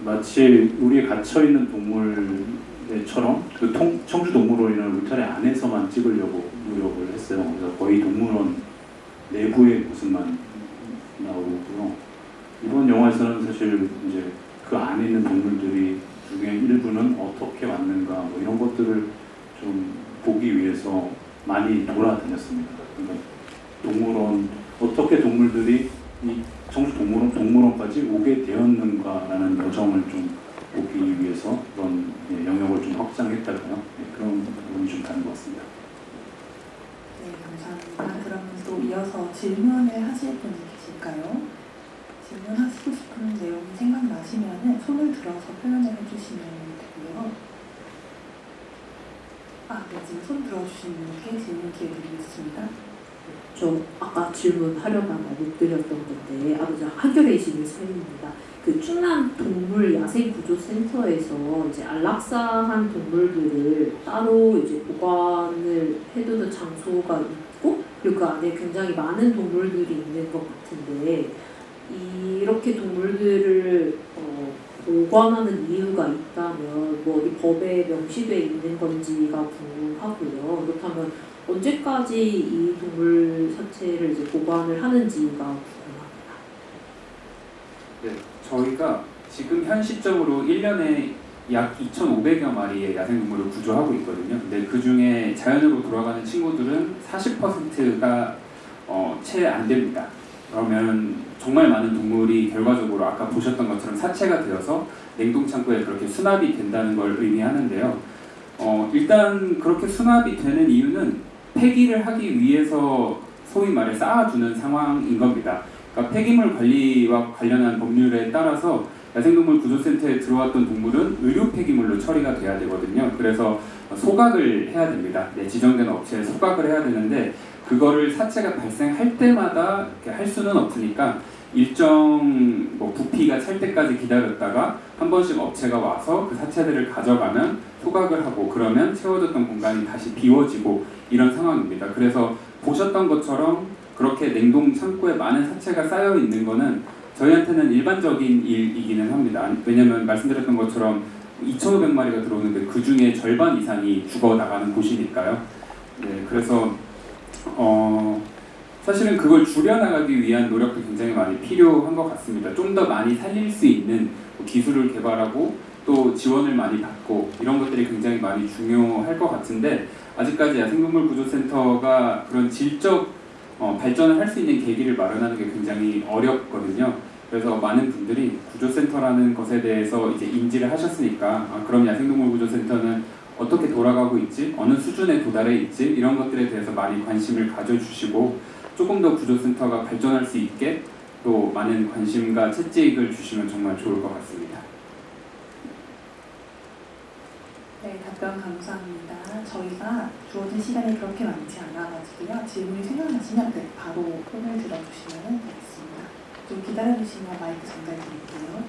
마치 우리의 갇혀있는 동물처럼 그 청주동물원이라는 울타리 안에서만 찍으려고 노력을 했어요. 그래서 거의 동물원 내부의 모습만 나오고요. 이번 영화에서는 사실 이제 그 안에 있는 동물들이 중에 일부는 어떻게 왔는가 뭐 이런 것들을 좀 보기 위해서 많이 돌아다녔습니다. 그러니까 동물원, 어떻게 동물들이 이 청주동물원까지 오게 되었는가라는 여정을 좀 보기 위해서 그런 영역을 좀 확장했달까요? 그런 부분이 좀 다른 것 같습니다. 네, 감사합니다. 그러면 또 이어서 질문을 하실 분이 계실까요? 질문하시고 싶은 내용이 생각나시면 손을 들어서 표현을 해주시면 되고요. 네, 지금 손 들어주신 분께 질문 기회 드리겠습니다. 저 아까 질문하려다가 못 드렸던 건데, 저 한겨레 21세입니다. 그 충남 동물 야생구조센터에서 이제 안락사한 동물들을 따로 이제 보관을 해두는 장소가 있고, 그리고 그 안에 굉장히 많은 동물들이 있는 것 같은데, 이렇게 동물들을 보관하는 이유가 있다면 뭐 어디 법에 명시돼 있는 건지가 궁금하고요. 그렇다면 언제까지 이 동물 사체를 이제 보관을 하는지가 궁금합니다. 네, 저희가 지금 현 시점으로 1년에 약 2,500여 마리의 야생동물을 구조하고 있거든요. 근데 그 중에 자연으로 돌아가는 친구들은 40%가 채 안 됩니다. 그러면 정말 많은 동물이 결과적으로 아까 보셨던 것처럼 사체가 되어서 냉동창고에 그렇게 수납이 된다는 걸 의미하는데요. 일단 그렇게 수납이 되는 이유는 폐기를 하기 위해서 소위 말해 쌓아두는 상황인 겁니다. 그러니까 폐기물 관리와 관련한 법률에 따라서 야생동물 구조센터에 들어왔던 동물은 의료 폐기물로 처리가 돼야 되거든요. 그래서 소각을 해야 됩니다. 네, 지정된 업체에 소각을 해야 되는데 그거를 사체가 발생할 때마다 이렇게 할 수는 없으니까 일정 부피가 찰 때까지 기다렸다가 한 번씩 업체가 와서 그 사체들을 가져가면 소각을 하고 그러면 채워졌던 공간이 다시 비워지고 이런 상황입니다. 그래서 보셨던 것처럼 그렇게 냉동 창고에 많은 사체가 쌓여 있는 거는 저희한테는 일반적인 일이기는 합니다. 왜냐하면 말씀드렸던 것처럼 2,500마리가 들어오는데 그 중에 절반 이상이 죽어나가는 곳이니까요. 네, 그래서 사실은 그걸 줄여나가기 위한 노력도 굉장히 많이 필요한 것 같습니다. 좀 더 많이 살릴 수 있는 기술을 개발하고 또 지원을 많이 받고 이런 것들이 굉장히 많이 중요할 것 같은데 아직까지 야생동물 구조센터가 그런 질적 발전을 할 수 있는 계기를 마련하는 게 굉장히 어렵거든요. 그래서 많은 분들이 구조센터라는 것에 대해서 이제 인지를 하셨으니까 그럼 야생동물 구조센터는 어떻게 돌아가고 있지? 어느 수준에 도달해 있지? 이런 것들에 대해서 많이 관심을 가져주시고 조금 더 구조센터가 발전할 수 있게 또 많은 관심과 채찍을 주시면 정말 좋을 것 같습니다. 네, 답변 감사합니다. 저희가 주어진 시간이 그렇게 많지 않아가지고요. 질문이 생각나시면 바로 손을 들어주시면 되겠습니다. 좀 기다려주시면 마이크 전달드릴게요.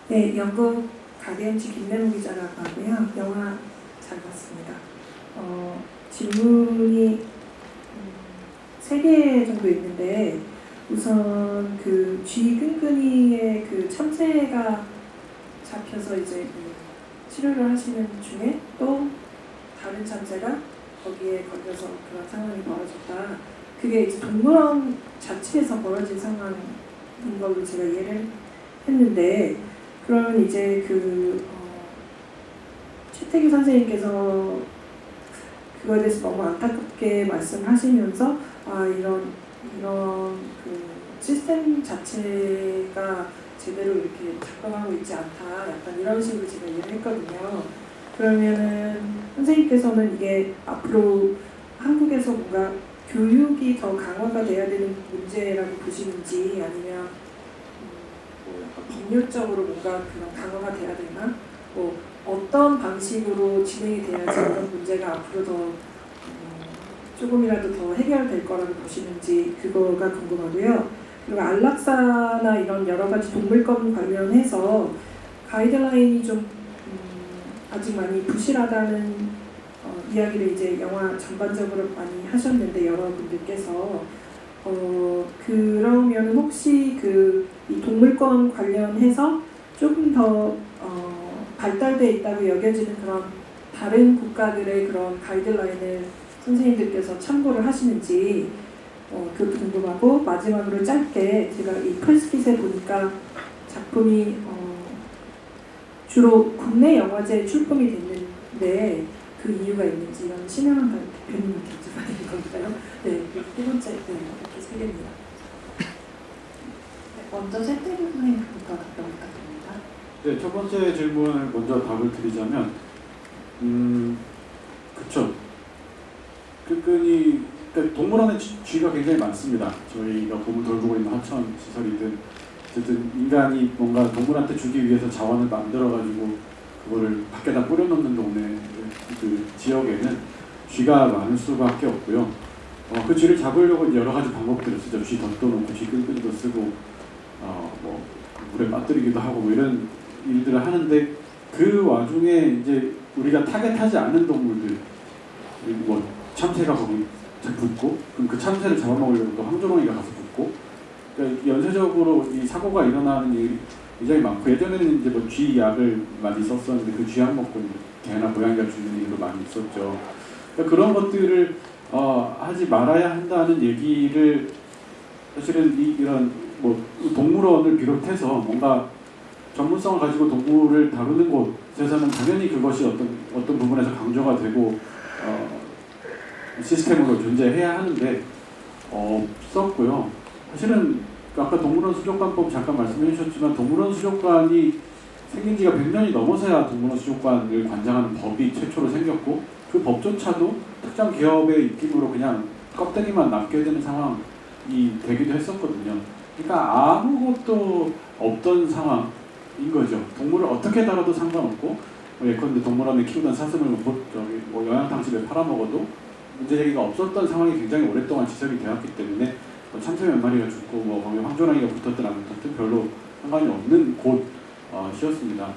네, 영국 가디언지 김래무 기자라고 하고요. 영화 잘 봤습니다. 질문이 3개 정도 있는데 우선 그 쥐 끈끈이의 그 참새가 잡혀서 이제 그 치료를 하시는 중에 또 다른 참새가 거기에 걸려서 그런 상황이 벌어졌다. 그게 이제 동물원 자체에서 벌어진 상황인 걸로 제가 이해를 했는데 그러면 이제 최태규 선생님께서 그거에 대해서 너무 안타깝게 말씀하시면서 이런 그 시스템 자체가 제대로 이렇게 작동하고 있지 않다. 약간 이런 식으로 제가 이해를 했거든요. 그러면은 선생님께서는 이게 앞으로 한국에서 뭔가 교육이 더 강화가 돼야 되는 문제라고 보시는지 아니면 법률적으로 뭔가 그런 강화가 돼야 되나? 어떤 방식으로 진행이 돼야지 이런 문제가 앞으로 더 조금이라도 더 해결될 거라고 보시는지 그거가 궁금하고요. 그리고 안락사나 이런 여러 가지 동물권 관련해서 가이드라인이 좀 아직 많이 부실하다는 이야기를 이제 영화 전반적으로 많이 하셨는데 여러분들께서 그러면 혹시 이 동물권 관련해서 조금 더 발달돼 있다고 여겨지는 그런 다른 국가들의 그런 가이드라인을 선생님들께서 참고를 하시는지 그것도 궁금하고 마지막으로 짧게 제가 이 프레스킷에 보니까 작품이 주로 국내 영화제에 출품이 됐는데 그 이유가 있는지 이런 신현원 대표님한테 여쭤봐야 되는 건가요? 네, 두 번째 이렇게 세 개입니다. 먼저 최태규 선생님부터 답변 부탁드립니다. 네, 첫 번째 질문을 먼저 답을 드리자면 그쵸. 끈끈이 그러니까 동물원에 쥐가 굉장히 많습니다. 저희가 봄을 돌보고 있는 하천 시설이든 어쨌든 인간이 뭔가 동물한테 주기 위해서 자원을 만들어가지고 그거를 밖에다 뿌려놓는 동네 그 지역에는 쥐가 많을 수밖에 없고요. 그 쥐를 잡으려고 이제 여러 가지 방법들을 쓰죠. 쥐 덧도놓고 쥐 끈끈이도 쓰고 뭐 물에 빠뜨리기도 하고 뭐 이런 일들을 하는데 그 와중에 이제 우리가 타겟하지 않은 동물들 그리고 뭐 참새가 거기 붙고, 그럼 그 참새를 잡아먹으려고 또 황조롱이가 가서 붙고, 그러니까 연쇄적으로 이 사고가 일어나는 일이 굉장히 많고, 예전에는 이제 뭐 쥐약을 많이 썼었는데 그 쥐약 먹고 개나 고양이가 죽는 일도 많이 있었죠. 그러니까 그런 것들을 하지 말아야 한다는 얘기를 사실은 이런 뭐 동물원을 비롯해서 뭔가 전문성을 가지고 동물을 다루는 곳에서는 당연히 그것이 어떤 부분에서 강조가 되고 시스템으로 존재해야 하는데 없었고요. 사실은 아까 동물원 수족관법 잠깐 말씀해 주셨지만 동물원 수족관이 생긴 지가 100년이 넘어서야 동물원 수족관을 관장하는 법이 최초로 생겼고 그 법조차도 특정 기업의 입김으로 그냥 껍데기만 남겨야 되는 상황이 되기도 했었거든요. 그러니까 아무것도 없던 상황인 거죠. 동물을 어떻게 다뤄도 상관없고 예컨대 동물원에 키우던 사슴을 뭐 영양탕집에 팔아먹어도 문제제기가 없었던 상황이 굉장히 오랫동안 지속이 되었기 때문에 참새 몇 마리가 죽고 뭐 거기 황조랑이가 붙었든 안 붙었든 별로 상관이 없는 곳이었습니다.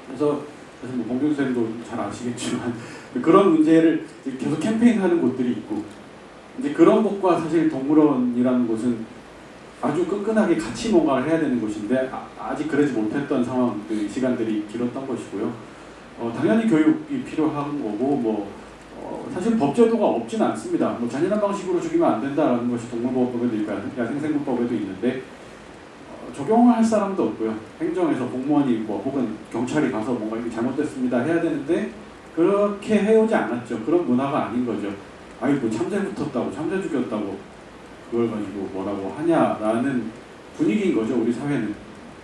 그래서 사실 뭐 봉경 선생님도 잘 아시겠지만 그런 문제를 계속 캠페인하는 곳들이 있고 이제 그런 곳과 사실 동물원이라는 곳은 아주 끈끈하게 같이 뭔가를 해야 되는 곳인데 아직 그러지 못했던 상황들 시간들이 길었던 것이고요. 당연히 교육이 필요한 거고 뭐 사실 법제도가 없진 않습니다. 뭐 잔인한 방식으로 죽이면 안 된다라는 것이 동물보호법에도 있고 야생생물법에도 있는데 적용을 할 사람도 없고요. 행정에서 공무원이 뭐 혹은 경찰이 가서 뭔가 이게 잘못됐습니다 해야 되는데 그렇게 해오지 않았죠. 그런 문화가 아닌 거죠. 아이고 참새 붙었다고 참새 죽였다고 그걸 가지고 뭐라고 하냐라는 분위기인 거죠. 우리 사회는.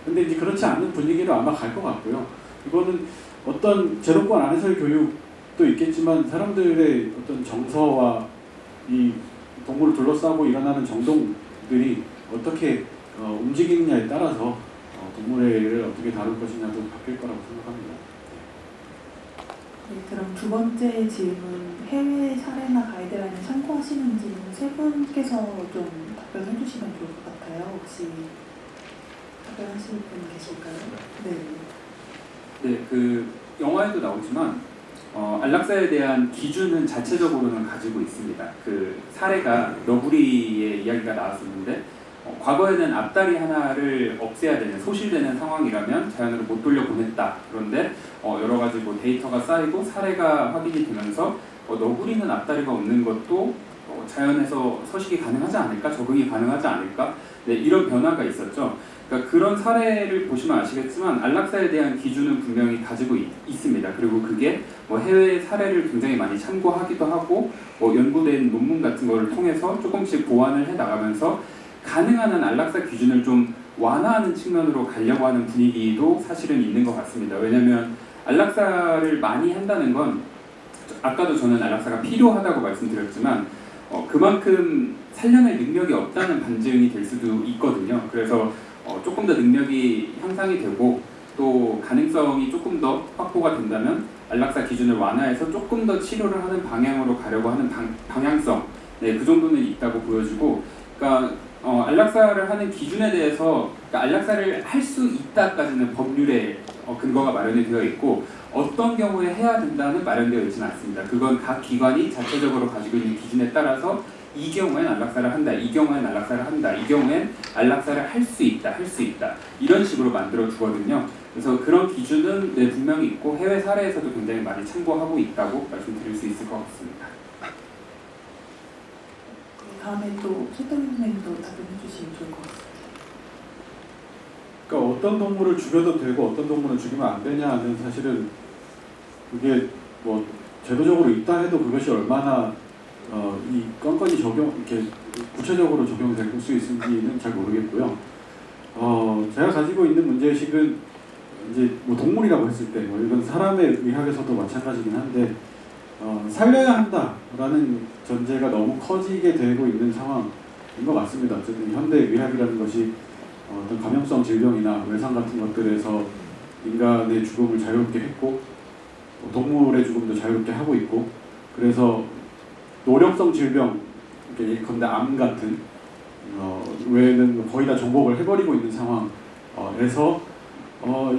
근데 이제 그렇지 않은 분위기로 아마 갈 것 같고요. 이거는 어떤 제도권 안에서의 교육도 있겠지만 사람들의 어떤 정서와 이 동물을 둘러싸고 일어나는 정동들이 어떻게 움직이느냐에 따라서 동물애를 어떻게 다룰 것이냐도 바뀔 거라고 생각합니다. 네, 그럼 두 번째 질문, 해외 사례나 가이드라인을 참고하시는지 세 분께서 좀 답변해 주시면 좋을 것 같아요. 혹시 답변하실 분 계실까요? 네. 네, 그 영화에도 나오지만 안락사에 대한 기준은 자체적으로는 가지고 있습니다. 그 사례가 너구리의 이야기가 나왔었는데 과거에는 앞다리 하나를 없애야 되는 소실되는 상황이라면 자연으로 못 돌려보냈다. 그런데 여러 가지 뭐 데이터가 쌓이고 사례가 확인이 되면서 너구리는 앞다리가 없는 것도 자연에서 서식이 가능하지 않을까? 적응이 가능하지 않을까? 네, 이런 변화가 있었죠. 그러니까 그런 사례를 보시면 아시겠지만 안락사에 대한 기준은 분명히 가지고 있습니다. 그리고 그게 뭐 해외 사례를 굉장히 많이 참고하기도 하고 연구된 논문 같은 거를 통해서 조금씩 보완을 해 나가면서 가능한 한 안락사 기준을 좀 완화하는 측면으로 가려고 하는 분위기도 사실은 있는 것 같습니다. 왜냐하면 안락사를 많이 한다는 건 아까도 저는 안락사가 필요하다고 말씀드렸지만 그만큼 살려낼 능력이 없다는 반증이 될 수도 있거든요. 그래서 조금 더 능력이 향상이 되고 또 가능성이 조금 더 확보가 된다면 안락사 기준을 완화해서 조금 더 치료를 하는 방향으로 가려고 하는 방향성, 네, 그 정도는 있다고 보여지고, 그러니까 안락사를 하는 기준에 대해서 그러니까 안락사를 할 수 있다까지는 법률에 근거가 마련이 되어 있고 어떤 경우에 해야 된다는 마련되어 있지는 않습니다. 그건 각 기관이 자체적으로 가지고 있는 기준에 따라서 이 경우엔 안락사를 한다, 이 경우엔 안락사를 한다, 이 경우엔 안락사를 할 수 있다, 할 수 있다 이런 식으로 만들어 두거든요. 그래서 그런 기준은 네, 분명히 있고 해외 사례에서도 굉장히 많이 참고하고 있다고 말씀드릴 수 있을 것 같습니다. 다음에 또 최태민 선생님도 답변해 주시면 좋을 것 같습니다. 그러니까 어떤 동물을 죽여도 되고 어떤 동물은 죽이면 안 되냐는 사실은 그게 뭐 제도적으로 있다 해도 그것이 얼마나 이 건건이 이렇게 구체적으로 적용될 수 있는지는 잘 모르겠고요. 제가 가지고 있는 문제의식은 이제 뭐 동물이라고 했을 때 뭐 이건 사람의 의학에서도 마찬가지긴 한데 살려야 한다라는 전제가 너무 커지게 되고 있는 상황인 것 같습니다. 어쨌든 현대 의학이라는 것이 어떤 감염성 질병이나 외상 같은 것들에서 인간의 죽음을 자유롭게 했고 동물의 죽음도 자유롭게 하고 있고 그래서 노령성 질병, 예컨대 암 같은 외에는 거의 다 정복을 해버리고 있는 상황에서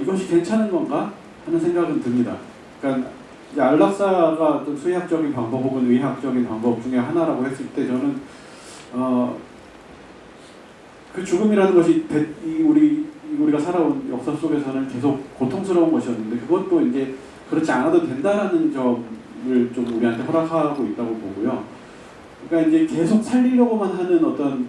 이것이 괜찮은 건가 하는 생각은 듭니다. 그러니까 이제 안락사가 어떤 수의학적인 방법 혹은 의학적인 방법 중에 하나라고 했을 때 저는 그 죽음이라는 것이 우리가 살아온 역사 속에서는 계속 고통스러운 것이었는데 그것도 이제 그렇지 않아도 된다라는 점을 좀 우리한테 허락하고 있다고 보고요. 그러니까 이제 계속 살리려고만 하는 어떤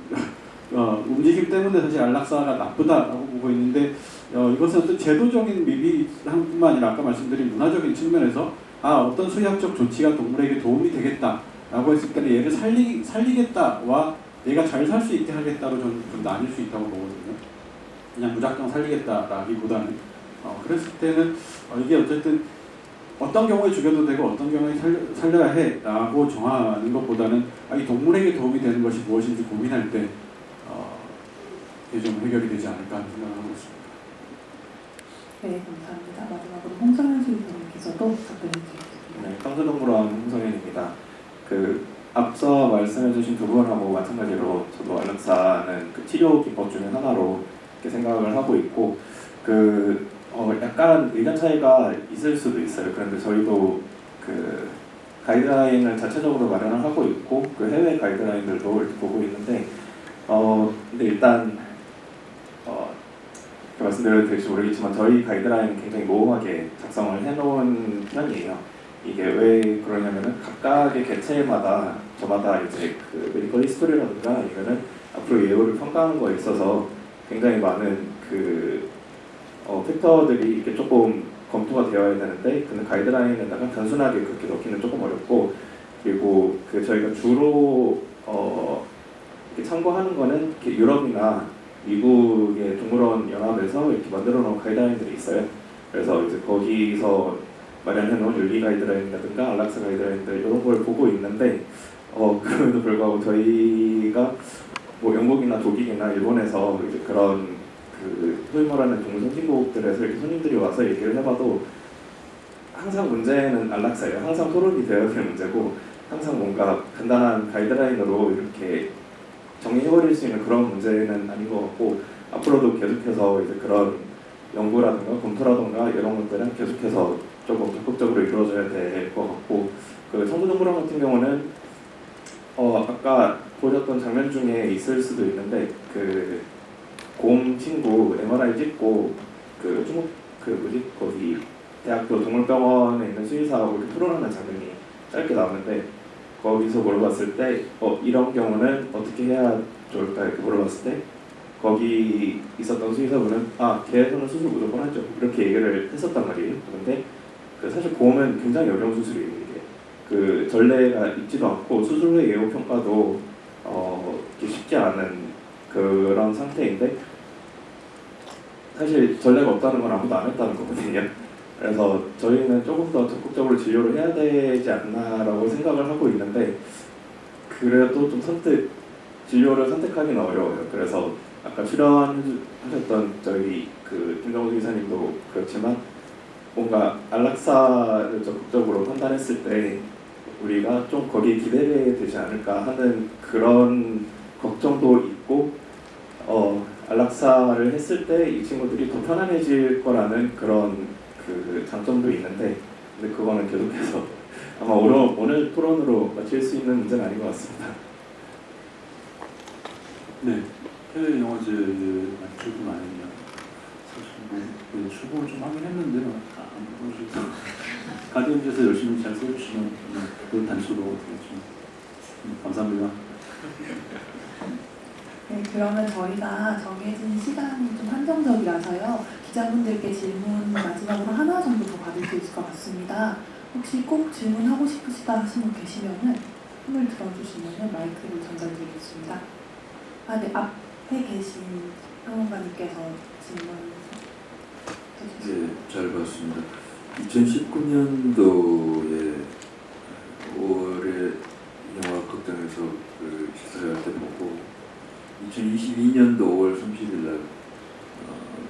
움직임 때문에 사실 안락사가 나쁘다라고 보고 있는데 이것은 어떤 제도적인 미비함뿐만 아니라 아까 말씀드린 문화적인 측면에서 어떤 수의학적 조치가 동물에게 도움이 되겠다라고 했을 때는 얘를 살리겠다와 얘가 잘 살 수 있게 하겠다로 저는 좀 나뉠 수 있다고 보거든요. 그냥 무작정 살리겠다라기보다는 그랬을 때는 이게 어쨌든 어떤 경우에 죽여도 되고 어떤 경우에 살려야 해라고 정하는 것보다는 이 동물에게 도움이 되는 것이 무엇인지 고민할 때 이게 좀 해결이 되지 않을까 하는 생각을 하고 있습니다. 네, 감사합니다. 마지막으로 홍성현 수의사님께서도 답변해 주시겠습니다. 네, 청주동물원 홍성현입니다. 앞서 말씀해주신 두 분하고 마찬가지로 저도 안락사는 치료 기법 중에 하나로 이렇게 생각을 하고 있고 약간 의견 차이가 있을 수도 있어요. 그런데 저희도 가이드라인을 자체적으로 마련을 하고 있고 해외 가이드라인들도 이렇게 보고 있는데 근데 일단 말씀드려도 될지 모르겠지만 저희 가이드라인은 굉장히 모호하게 작성을 해놓은 편이에요. 이게 왜 그러냐면은 각각의 개체마다 저마다 이제 메디컬 히스토리라든가 아니면은 앞으로 예후를 평가하는 거에 있어서 굉장히 많은 팩터들이 이렇게 조금 검토가 되어야 되는데 근데 가이드라인에다가 단순하게 그렇게 넣기는 조금 어렵고 그리고 저희가 주로 이렇게 참고하는 거는 이렇게 유럽이나 미국의 동물원 연합에서 이렇게 만들어 놓은 가이드라인들이 있어요. 그래서 이제 거기서 마련해 놓은 윤리 가이드라인이라든가 안락사 가이드라인들 이런 걸 보고 있는데 그럼에도 불구하고 저희가 뭐 영국이나 독일이나 일본에서 이제 그런 소위 말하는 동물 선진국들에서 이렇게 손님들이 와서 얘기를 해봐도 항상 문제는 안락사예요. 항상 토론이 되어야 될 문제고 항상 뭔가 간단한 가이드라인으로 이렇게 정리해버릴 수 있는 그런 문제는 아닌 것 같고 앞으로도 계속해서 이제 그런 연구라든가 검토라든가 이런 것들은 계속해서 조금 적극적으로 이루어져야 될 것 같고 청주동물원 같은 경우는 아까 보셨던 장면 중에 있을 수도 있는데 곰 친구 MRI 찍고 중국 거기 대학교 동물병원에 있는 수의사하고 이렇게 토론하는 장면이 짧게 나오는데 거기서 물어봤을 때 이런 경우는 어떻게 해야 좋을까 이렇게 물어봤을 때 거기 있었던 수의사분은 개에서는 수술 무조건 하죠 이렇게 얘기를 했었단 말이에요. 그런데 사실 곰은 굉장히 어려운 수술이에요. 이게 전례가 있지도 않고 수술 후의 예후 평가도 쉽지 않은 그런 상태인데 사실 전례가 없다는 건 아무도 안 했다는 거거든요. 그래서 저희는 조금 더 적극적으로 진료를 해야 되지 않나라고 생각을 하고 있는데 그래도 좀 진료를 선택하기는 어려워요. 그래서 아까 출연하셨던 저희 김정우 의사님도 그렇지만 뭔가 안락사를 적극적으로 판단했을 때 우리가 좀 거기에 기대게 되지 않을까 하는 그런 걱정도 있고 안락사를 했을 때 이 친구들이 더 편안해질 거라는 그런 장점도 있는데 근데 그거는 계속해서 아마 오늘 토론으로 마칠 수 있는 문제는 아닌 것 같습니다. 네, 해외 영화제에 출품 안 했냐? 사실 출품을 좀 하긴 했는데 안 보여주셔서 가디언즈에서 열심히 잘 써주시면 그 단추로 되겠죠. 감사합니다. 네, 그러면 저희가 정해진 시간이 좀 한정적이라서요. 기자분들께 질문 마지막으로 하나 정도 더 받을 수 있을 것 같습니다. 혹시 꼭 질문하고 싶으시다 하시는 분 계시면은 손을 들어주시면 마이크를 전달드리겠습니다. 네, 앞에 계신 평론가님께서 질문 해주세요. 네, 잘 봤습니다. 2019년도에 5월에 영화극장에서 시사회 때 보고 2022년도 5월 30일 날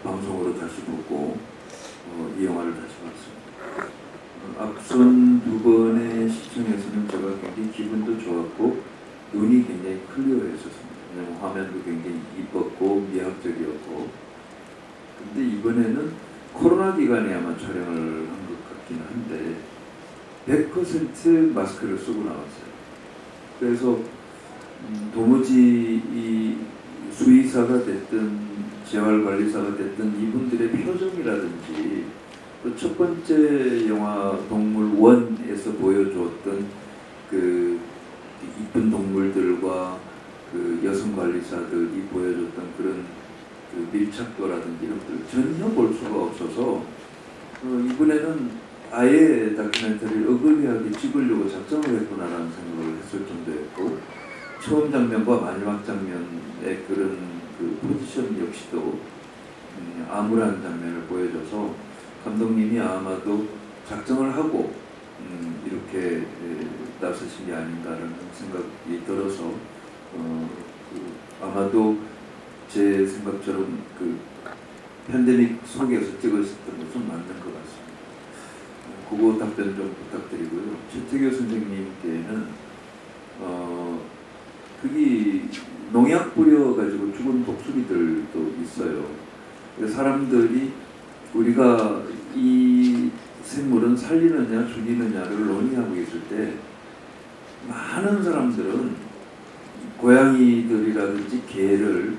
방송으로 다시 보고 이 영화를 다시 봤습니다. 앞선 두 번의 시청에서는 제가 굉장히 기분도 좋았고 눈이 굉장히 클리어했었습니다. 왜냐하면 화면도 굉장히 이뻤고 미학적이었고 근데 이번에는 코로나 기간에 아마 촬영을 한 것 같긴 한데 100% 마스크를 쓰고 나왔어요. 그래서 도무지 이 수의사가 됐든 재활관리사가 됐든 이분들의 표정이라든지 또 첫 번째 영화 동물 1에서 보여주었던 그 이쁜 동물들과 그 여성 관리사들이 보여줬던 그런 그 밀착도라든지 이런 것들 전혀 볼 수가 없어서 이번에는 아예 다큐멘터리를 어글리하게 찍으려고 작정을 했구나라는 생각을 했을 정도였고 처음 장면과 마지막 장면의 그런 그 포지션 역시도 암울한 장면을 보여줘서 감독님이 아마도 작정을 하고 이렇게 나서신 게 아닌가라는 생각이 들어서 아마도 제 생각처럼 그 팬데믹 속에서 찍었었던 것은 맞는 것 같습니다. 그거 답변 좀 부탁드리고요. 최태교 선생님께는 그게 농약 뿌려가지고 죽은 독수리들도 있어요. 사람들이 우리가 이 생물은 살리느냐 죽이느냐를 논의하고 있을 때 많은 사람들은 고양이들이라든지 개를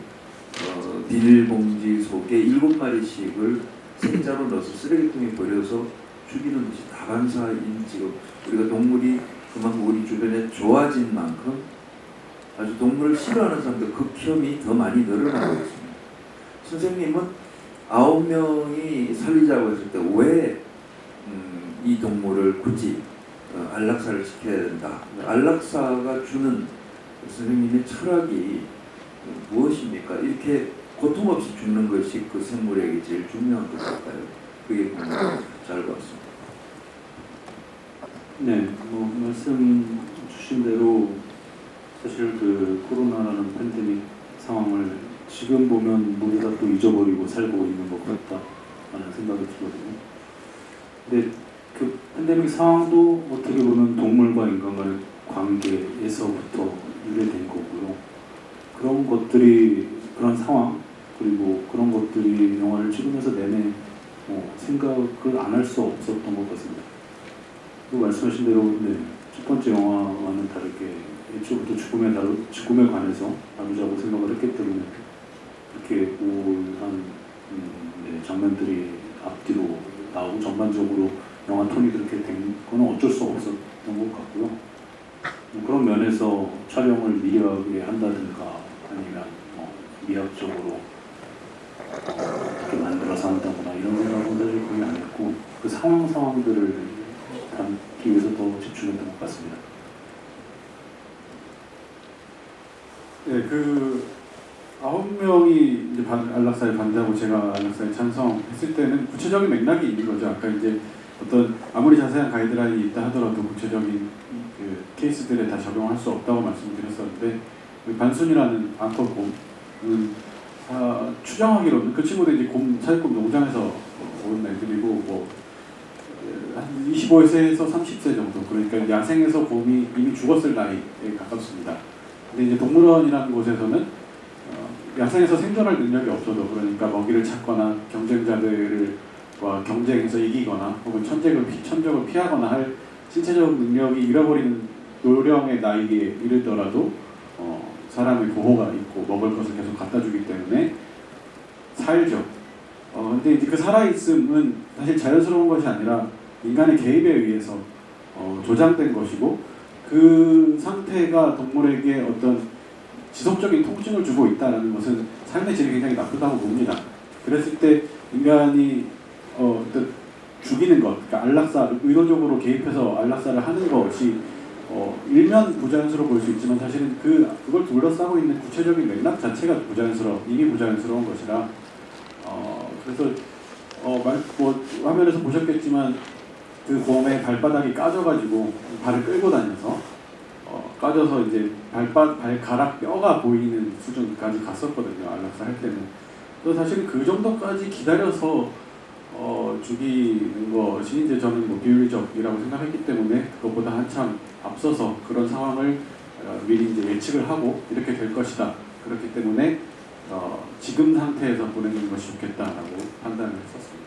비닐봉지 속에 7마리씩을 생자로 넣어서 쓰레기통에 버려서 죽이는 것이 다반사인 지금 우리가 동물이 그만큼 우리 주변에 좋아진 만큼 아주 동물을 싫어하는 사람들 극혐이 더 많이 늘어나고 있습니다. 선생님은 9명이 살리자고 했을 때 왜 이 동물을 굳이 안락사를 시켜야 된다. 안락사가 주는 선생님의 철학이 무엇입니까? 이렇게 고통 없이 죽는 것이 그 생물에게 제일 중요한 것일까요? 그게 잘 봤습니다. 네, 말씀 주신 대로 사실 그 코로나라는 팬데믹 상황을 지금 보면 모두 다 또 잊어버리고 살고 있는 것 같다라는 생각이 들거든요. 근데 그 팬데믹 상황도 어떻게 보면 동물과 인간 간의 관계에서부터 유래된 거고요. 그런 것들이 그런 상황 그리고 그런 것들이 영화를 찍으면서 내내 생각을 안 할 수 없었던 것 같습니다. 그리고 말씀하신 대로 첫 번째 영화와는 다르게 애초부터 죽음에 관해서 다루자고 생각을 했기 때문에 그렇게 우울한 장면들이 앞뒤로 나오고 전반적으로 영화 톤이 그렇게 된 건 어쩔 수 없었던 것 같고요. 그런 면에서 촬영을 미리하게 한다든가 아니면 미학적으로 어떻게 만들어서 한다거나 이런 생각은 사실 거의 안 했고 그 상황들을 담기 위해서 더 집중했던 것 같습니다. 네, 그 9명이 이제 안락사에 반대하고 제가 안락사에 찬성했을 때는 구체적인 맥락이 있는 거죠. 아까 이제 어떤 아무리 자세한 가이드라인이 있다 하더라도 구체적인 그 케이스들에 다 적용할 수 없다고 말씀드렸었는데 반순이라는 앙커곰은 추정하기로는 그 친구도 이제 곰 사육곰 농장에서 온 애들이고 한 25세에서 30세 정도 그러니까 야생에서 곰이 이미 죽었을 나이에 가깝습니다. 근데 이제 동물원이라는 곳에서는 야생에서 생존할 능력이 없어도 그러니까 먹이를 찾거나 경쟁자들과 경쟁해서 이기거나 혹은 천적을 피하거나 할 신체적 능력이 잃어버리는 노령의 나이에 이르더라도 사람의 보호가 있고 먹을 것을 계속 갖다 주기 때문에 살죠. 근데 이제 그 살아있음은 사실 자연스러운 것이 아니라 인간의 개입에 의해서 조장된 것이고 그 상태가 동물에게 어떤 지속적인 통증을 주고 있다는 것은 삶의 질이 굉장히 나쁘다고 봅니다. 그랬을 때 인간이 어떤 죽이는 것, 그러니까 안락사, 의도적으로 개입해서 안락사를 하는 것이 일면 부자연스러워 보일 수 있지만 사실은 그걸 둘러싸고 있는 구체적인 맥락 자체가 이미 부자연스러운 것이라 그래서 화면에서 보셨겠지만 그 곰의 발바닥이 까져가지고 발을 끌고 다녀서 까져서 이제 발가락 뼈가 보이는 수준까지 갔었거든요. 안락사 할 때는. 그래서 사실 그 정도까지 기다려서 죽이는 것이 이제 저는 비윤리적이라고 생각했기 때문에 그것보다 한참 앞서서 그런 상황을 미리 이제 예측을 하고 이렇게 될 것이다. 그렇기 때문에 지금 상태에서 보내는 것이 좋겠다라고 판단을 했었습니다.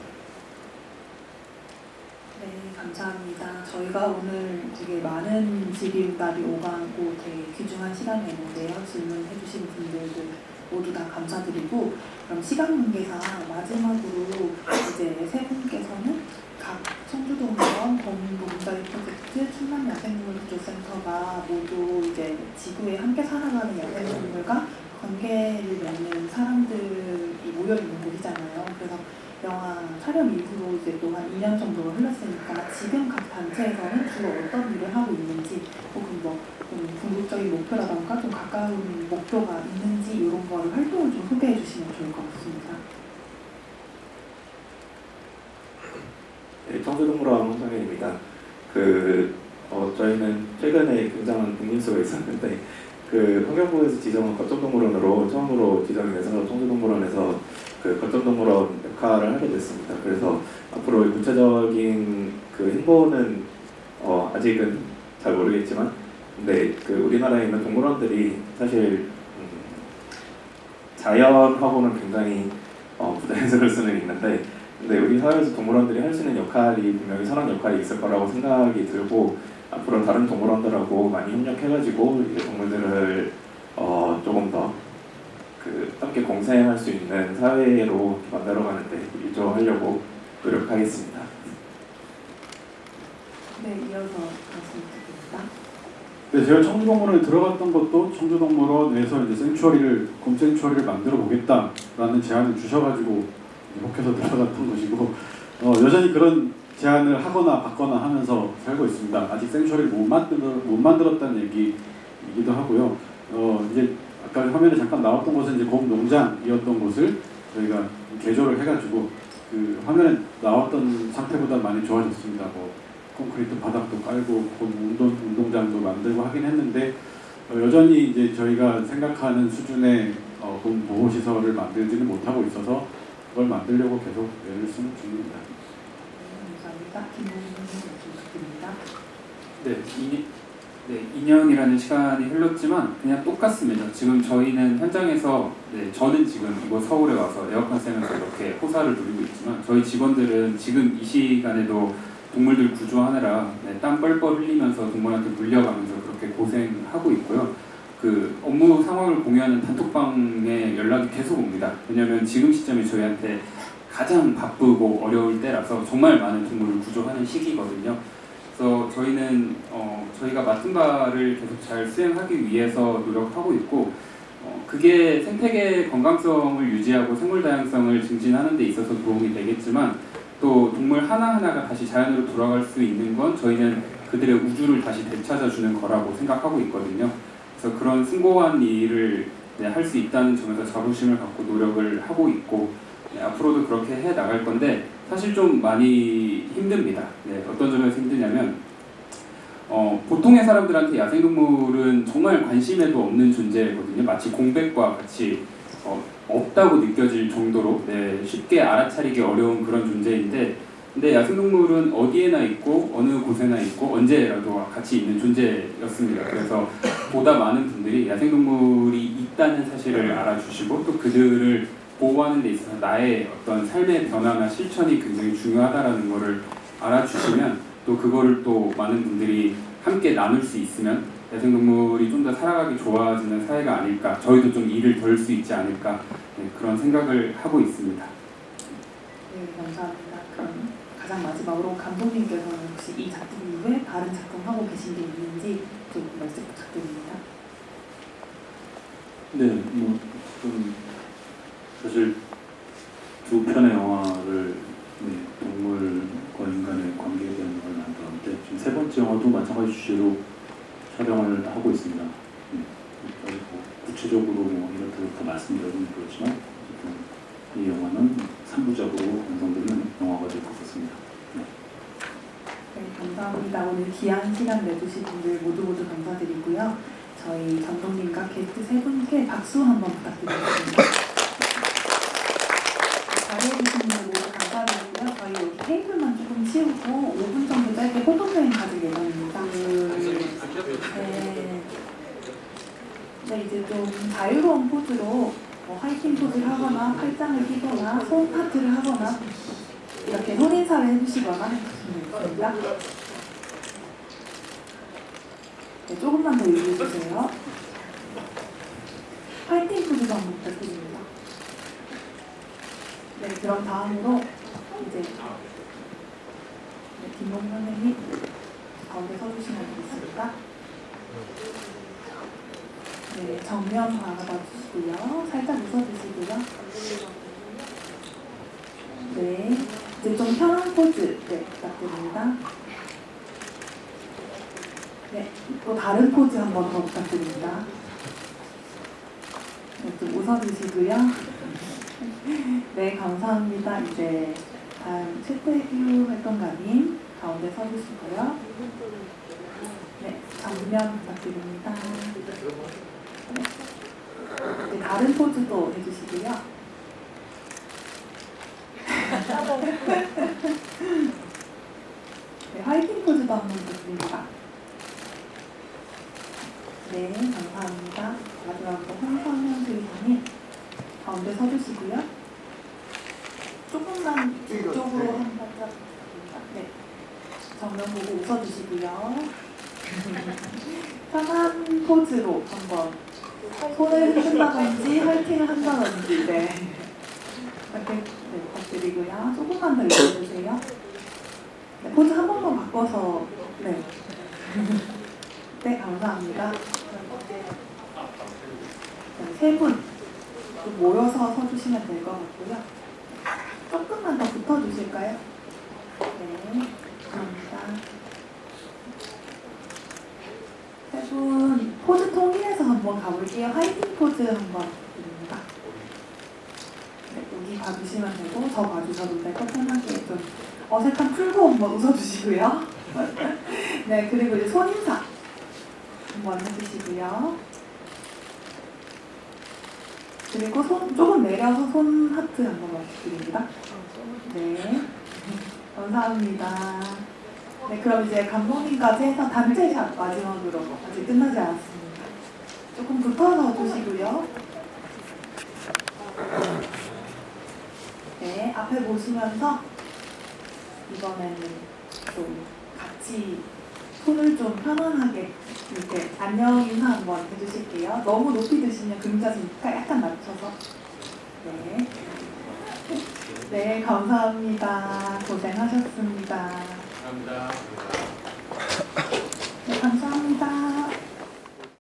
네, 감사합니다. 저희가 오늘 되게 많은 질의응답이 오가고 되게 귀중한 시간이었는데요. 질문해 주신 분들도 모두 다 감사드리고, 그럼 시간 관계상 마지막으로 이제 세 분께서는 각 청주동물원, 동문자리 프로젝트, 충남 야생동물구조센터가 모두 이제 지구에 함께 살아가는 야생동물과 관계를 맺는 사람들이 모여 있는 곳이잖아요. 그래서 영화 촬영 이후로 이제 또 한 2년 정도가 흘렀으니까 지금 각 단체에서는 주로 어떤 일을 하고 있는지, 혹은 뭐 좀 궁극적인 목표라던가 좀 가까운 목표가 있는지 이런 거를 활동을 좀 소개해 주시면 좋을 것 같습니다. 네, 청주동물원 홍성현입니다. 저희는 최근에 굉장한 빅뉴스가 있었는데 환경부에서 지정한 거점동물원으로 처음으로 지정이 돼서 청주동물원에서 거점동물원 역할을 하게 됐습니다. 그래서 앞으로 구체적인 행보는 아직은 잘 모르겠지만, 근데 우리나라에 있는 동물원들이 사실 자연하고는 굉장히 부자연스러울 수는 있는데, 근데 우리 사회에서 동물원들이 할 수 있는 역할이 분명히 선한 역할이 있을 거라고 생각이 들고, 앞으로 다른 동물원들하고 많이 협력해가지고 이제 동물들을 조금 더 함께 공생할 수 있는 사회로 만들어가는데 일조하려고 노력하겠습니다. 네, 이어서 말씀드립니다. 네, 제가 청주동물원에 들어갔던 것도 청주동물원에서 이제 곰생추어리를 만들어 보겠다라는 제안을 주셔가지고 혹해서 들어갔던 것이고, 여전히 그런 제안을 하거나 받거나 하면서 살고 있습니다. 아직 생추어리를 못 만들었다는 얘기이기도 하고요. 이제 아까 화면에 잠깐 나왔던 곳은 이제 곰 농장이었던 곳을 저희가 개조를 해가지고 화면에 나왔던 상태보다 많이 좋아졌습니다. 콘크리트 바닥도 깔고 곰 운동장도 만들고 하긴 했는데, 여전히 이제 저희가 생각하는 수준의 곰 보호 시설을 만들지는 못하고 있어서 그걸 만들려고 계속 애를 쓰는 중입니다. 감사합니다. 김동준 부탁드립니다. 네, 2년이라는 시간이 흘렀지만 그냥 똑같습니다. 지금 저희는 현장에서, 저는 지금 이곳 서울에 와서 에어컨 쐬면서 이렇게 호사를 누리고 있지만, 저희 직원들은 지금 이 시간에도 동물들 구조하느라 땀 뻘뻘 흘리면서 동물한테 물려가면서 그렇게 고생하고 있고요. 업무 상황을 공유하는 단톡방에 연락이 계속 옵니다. 왜냐하면 지금 시점이 저희한테 가장 바쁘고 어려울 때라서 정말 많은 동물을 구조하는 시기거든요. 그래서 저희는 저희가 맡은 바를 계속 잘 수행하기 위해서 노력하고 있고, 그게 생태계 건강성을 유지하고 생물 다양성을 증진하는 데 있어서 도움이 되겠지만, 또 동물 하나하나가 다시 자연으로 돌아갈 수 있는 건 저희는 그들의 우주를 다시 되찾아주는 거라고 생각하고 있거든요. 그래서 그런 숭고한 일을 할 수 있다는 점에서 자부심을 갖고 노력을 하고 있고, 앞으로도 그렇게 해 나갈 건데, 사실 좀 많이 힘듭니다. 어떤 점에서 힘드냐면, 보통의 사람들한테 야생동물은 정말 관심에도 없는 존재거든요. 마치 공백과 같이 없다고 느껴질 정도로 쉽게 알아차리기 어려운 그런 존재인데, 근데 야생동물은 어디에나 있고 어느 곳에나 있고 언제라도 같이 있는 존재였습니다. 그래서 보다 많은 분들이 야생동물이 있다는 사실을 알아주시고, 또 그들을 보호하는 데 있어서 나의 어떤 삶의 변화나 실천이 굉장히 중요하다라는 것을 알아주시면, 또 그거를 또 많은 분들이 함께 나눌 수 있으면 야생동물이 좀 더 살아가기 좋아지는 사회가 아닐까, 저희도 좀 일을 덜 수 있지 않을까, 그런 생각을 하고 있습니다. 네, 감사합니다. 그럼 가장 마지막으로 감독님께서는 혹시 이 작품 이후에 다른 작품 하고 계신 게 있는지 좀 말씀 부탁드립니다. 네, 사실 두 편의 영화를 동물과 인간의 관계에 대한 영화를 만들었는데, 지금 세 번째 영화도 마찬가지 주제로 촬영을 하고 있습니다. 구체적으로 이렇다 말씀드리면 그렇지만, 이 영화는 3부작으로 완성되는 영화가 될 것 같습니다. 네, 감사합니다. 오늘 귀한 시간 내주신 분들 모두 감사드리고요. 저희 감독님과 게스트 세 분께 박수 한번 부탁드리겠습니다. 자리해주신 분들 모두 감사드리고요. 저희 여기 테이블만 조금 치우고 5분 정도 짧게 포토타임 가질 예정입니다. 네, 이제 좀 자유로운 포즈로 화이팅 포즈를 하거나 팔짱을 끼거나 손 파트를 하거나 이렇게 손인사를 해주시거나 해주시면 됩니다. 네, 조금만 더 얘기해주세요. 파이팅 포즈도 한번 부탁드립니다. 네, 그럼 다음으로 이제 김봉 선생님 가운데 서주시면 되겠습니다. 네, 정면 바라봐 주시고요. 살짝 웃어주시고요. 네, 이제 좀 편한 포즈 부탁드립니다. 네, 또 다른 포즈 한 번 더 부탁드립니다. 네, 좀 웃어주시고요. 네, 감사합니다. 이제 다음 최태규 활동가님 가운데 서주시고요. 네, 정면 부탁드립니다. 네, 이제 다른 포즈도 해주시고요. 네, 화이팅 포즈도 한번 부탁드립니다. 네, 감사합니다. 마지막으로 홍성현 수의사님 가운데 서주시고요. 조금만 이쪽으로 한 발짝 부탁드립니다. 네, 정면 보고 웃어주시고요. 편한 포즈로 한번 손을 흔든다든지 화이팅을 한다든지 네. 이렇게 네, 부탁드리고요. 조금만 더 읽어주세요. 네, 포즈 한 번만 바꿔서 네. 네, 감사합니다. 세 분 모여서 서주시면 될 것 같고요. 조금만 더 붙어주실까요? 네, 감사합니다. 세 분 포즈 통일해서 한번 가볼게요. 화이팅 포즈 한번 드립니다. 네, 여기 봐주시면 되고 저 봐주셔도 되고 편하게 좀 어색함 풀고 한번 웃어주시고요. 네, 그리고 이제 손인사 한번 해주시고요. 그리고 손 조금 내려서 손 하트 한번 부탁드립니다. 네, 감사합니다. 네, 그럼 이제 감독님까지 해서 단체샷 마지막으로 아직 끝나지 않았습니다. 조금 붙어서 주시고요. 네, 앞에 보시면서 이번에는 좀 같이 손을 좀 편안하게 이렇게 안녕 인사 한번 해주실게요. 너무 높이 드시면 그림자시니까 약간 낮춰서. 네. 네, 감사합니다. 고생하셨습니다. 감사합니다. 네, 감사합니다.